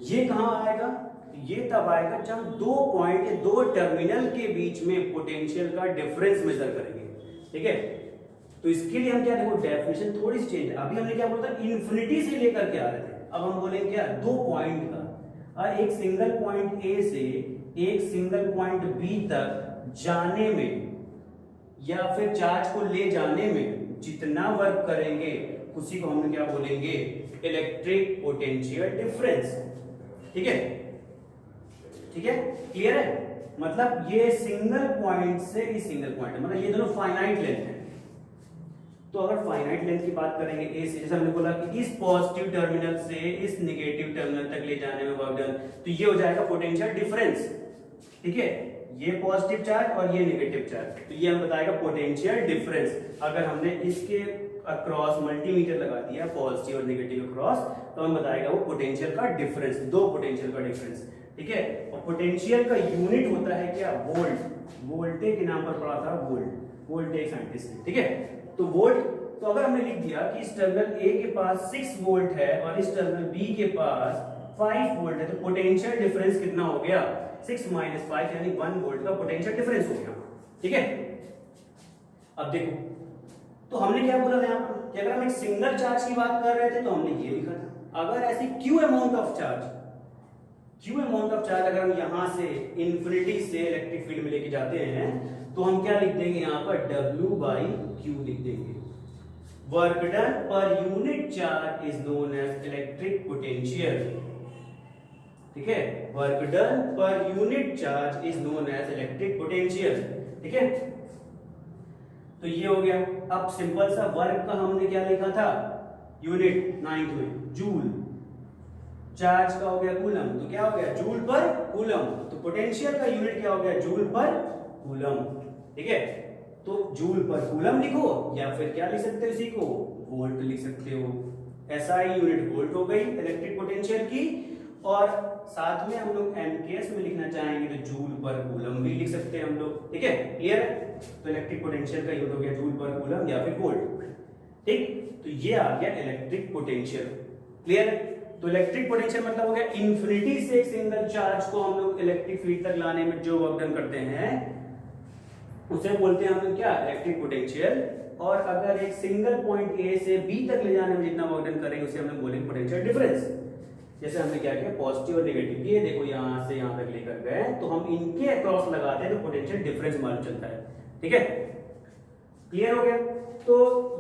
ये कहां आएगा, ये तब आएगा जब दो पॉइंट या दो टर्मिनल के बीच में पोटेंशियल का डिफरेंस मेजर करेंगे, ठीक है। तो इसके लिए हम क्या, देखो डेफिनेशन थोड़ी सी चेंज है। अभी हमने क्या बोला था, इन्फिनिटी से लेकर के आ रहे थे, अब हम बोलेंगे क्या, दो पॉइंट का, और एक सिंगल पॉइंट A से एक सिंगल पॉइंट B तक जाने में या फिर चार्ज को ले जाने में जितना वर्क करेंगे उसी को हम क्या बोलेंगे, इलेक्ट्रिक पोटेंशियल डिफरेंस, ठीक है, ठीक है, क्लियर है। मतलब ये सिंगल पॉइंट से इस सिंगल पॉइंट, मतलब ये दोनों फाइनाइट लेंथ है। तो अगर फाइनाइट लेंथ की बात करेंगे A से, जैसे हमने बोला कि इस पॉजिटिव टर्मिनल से इस नेगेटिव टर्मिनल तक ले जाने में वर्क डन, तो ये हो जाएगा पोटेंशियल डिफरेंस, ठीक है। ये पॉजिटिव चार्ज और ये नेगेटिव चार्ज, तो ये हम बताएगा पोटेंशियल डिफरेंस। अगर हमने इसके अक्रॉस मल्टीमीटर लगा दिया पॉजिटिव और नेगेटिव अक्रॉस, तो हम बताएगा वो पोटेंशियल का डिफरेंस, दो पोटेंशियल का डिफरेंस, ठीक है। और पोटेंशियल का यूनिट होता है क्या, वोल्ट। वोल्टे के नाम पर पढ़ा था, वोल्ट, वोल्ट एक साइंटिस्ट, ठीक है। तो वोल्ट, तो अगर हमने लिख दिया कि इस टर्मिनल A के पास 6 वोल्ट है और इस टर्मिनल B के पास 5 वोल्ट है, तो पोटेंशियल डिफरेंस कितना हो गया, 6 - 5 यानी 1 वोल्ट का पोटेंशियल डिफरेंस हो गया, ठीक है। अब देखो, तो हमने क्या बोला था यहाँ पर कि अगर हम एक सिंगल चार्ज की बात कर रहे थे तो हमने ये लिखा था, अगर ऐसी Q amount of charge, Q amount of charge अगर हम यहां से इन्फिनिटी से इलेक्ट्रिक फील्ड में लेके जाते हैं तो हम क्या लिख देंगे यहाँ पर, W/Q लिख देंगे। Work done per unit charge is known as electric potential, ठीक है। Work done per unit charge is known as electric potential, ठीक है। तो ये हो गया। अब सिंपल सा वर्क का हमने क्या लिखा था, यूनिट 9th में जूल, चार्ज का हो गया कूलम, तो क्या हो गया, जूल पर कूलम। तो पोटेंशियल का यूनिट क्या हो गया, जूल पर कूलम, ठीक है। तो जूल पर कूलम लिखो या फिर क्या लिख सकते हो इसी को, वोल्ट लिख सकते हो। एसआई यूनिट वोल्ट हो गई इलेक्ट्रिक पोटेंशियल की, और साथ में हम लोग एमकेएस में लिखना चाहेंगे तो जूल पर कूलम भी लिख सकते हैं हम लोग, ठीक है, क्लियर है। तो इलेक्ट्रिक पोटेंशियल का यूज हो गया जूल पर कूलम या फिर वोल्ट, ठीक। तो ये आ गया इलेक्ट्रिक पोटेंशियल, क्लियर है। तो इलेक्ट्रिक पोटेंशियल मतलब हो गया इंफिनिटी से एक सिंगल चार्ज को हम लोग इलेक्ट्रिक फील्ड तक लाने में जो वर्क डन करते हैं उसे बोलते हैं हम लोग क्या, इलेक्ट्रिक पोटेंशियल। और अगर एक सिंगल पॉइंट ए से बी तक ले जाने में जितना वर्क डन करेंगे उसे हम लोग बोलेंगे पोटेंशियल डिफरेंस। जैसे हमने क्या किया, पॉजिटिव और नेगेटिव, ये देखो यहां से यहां तक लेकर गए तो हम इनके अक्रॉस लगाते हैं तो पोटेंशियल डिफरेंस मालूम चलता है, ठीक है, क्लियर हो गया। तो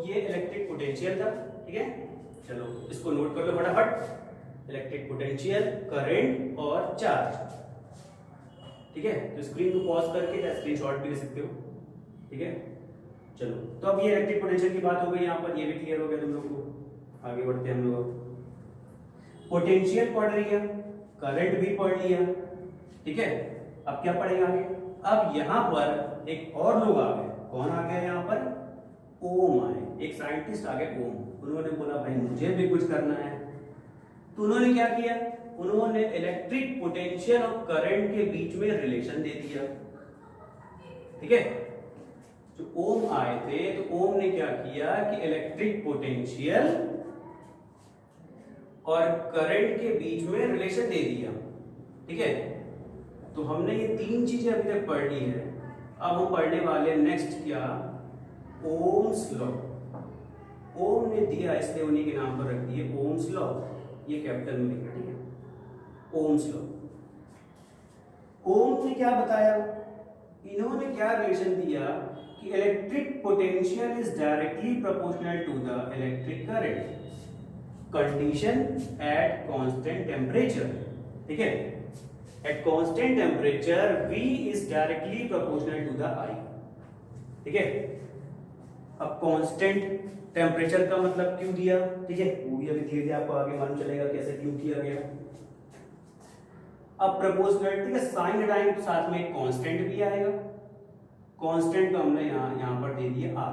ये इलेक्ट्रिक पोटेंशियल था, ठीक है। चलो इसको नोट कर लो फटाफट, इलेक्ट्रिक पोटेंशियल, करंट और चार्ज, ठीक है। तो स्क्रीन को पॉज करके स्क्रीनशॉट भी ले सकते हो, ठीक है। चलो तो अब ये इलेक्ट्रिक पोटेंशियल की बात हो गई, यहाँ पर ये भी क्लियर हो गया तुम लोग को। आगे बढ़ते हैं हम लोग, पोटेंशियल पढ़ रही है, करंट भी पढ़ लिया, ठीक है। अब क्या पढ़ेगा आगे, अब यहाँ पर एक और लोग आ गए, कौन आ गया यहाँ पर, ओम आए, एक साइंटिस्ट आ गए ओम। उन्होंने बोला भाई मुझे भी कुछ करना है, तो उन्होंने क्या किया, उन्होंने इलेक्ट्रिक पोटेंशियल और करंट के बीच में रिलेशन दे दिया, ठीक है। जो ओम आए थे तो ओम ने क्या किया कि इलेक्ट्रिक पोटेंशियल और करंट के बीच में रिलेशन दे दिया, ठीक है। तो हमने ये तीन चीजें अभी तक पढ़ ली है। अब हम पढ़ने वाले नेक्स्ट क्या, ओम्स लॉ। ओम ने दिया इसलिए उन्हीं के नाम पर रख दिए ओम्स लॉ, ये कैपिटल में लिखना, ठीक है, ओम्स लॉ। ओम ने क्या बताया, इन्होंने क्या रिलेशन दिया कि electric potential is directly proportional to the electric current condition at constant temperature, ठीक है। At constant temperature V is directly proportional to the I, ठीक है। अब कांस्टेंट टेम्परेचर का मतलब क्यों दिया, ठीक है, वो भी अभी धीरे धीरे आपको आगे मालूम चलेगा कैसे क्यों किया गया। अब प्रोपोर्शनलिटी का साइन हटाएंगे तो साथ में एक कांस्टेंट भी आएगा, कांस्टेंट का हमने यहाँ पर दे दिया R,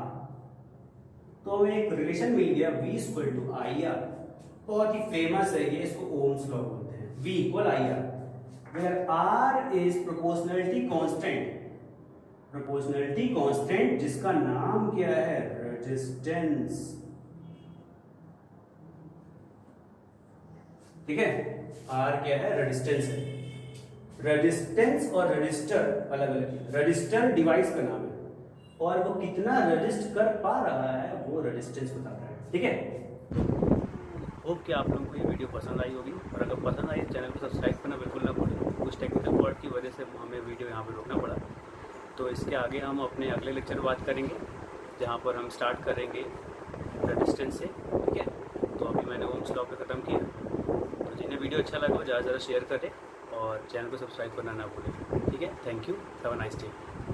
तो हमें एक रिलेशन मिल गया V इक्वल टू IR। बहुत ही फेमस है ये, इसको ओम्स लॉ बोलते हैं, V equal IR, where R is proportionality constant, proportionality constant जिसका नाम क्या है, रेजिस्टेंस, ठीक है। R क्या है, रेजिस्टेंस है। रेजिस्टेंस और रजिस्टर अलग अलग, रजिस्टर डिवाइस का नाम है और वो कितना रजिस्ट कर पा रहा है वो रेजिस्टेंस बताता है, ठीक है। होप कि आप लोगों को ये वीडियो पसंद आई होगी, और अगर पसंद आई चैनल को सब्सक्राइब करना बिल्कुल ना भूलें। कुछ टेक्निकल फॉल्ट की वजह से हमें वीडियो यहाँ पर रोकना पड़ा, तो इसके आगे हम अपने अगले लेक्चर में बात करेंगे जहाँ पर हम स्टार्ट करेंगे रेजिस्टेंस से, ठीक है। तो अभी मैंने ओम्स लॉ पे ख़त्म किया, तो जिन्हें वीडियो अच्छा लगा वो ज़्यादा से ज़्यादा शेयर करें और चैनल को सब्सक्राइब करना ना भूलें, ठीक है। Thank you, have a nice day.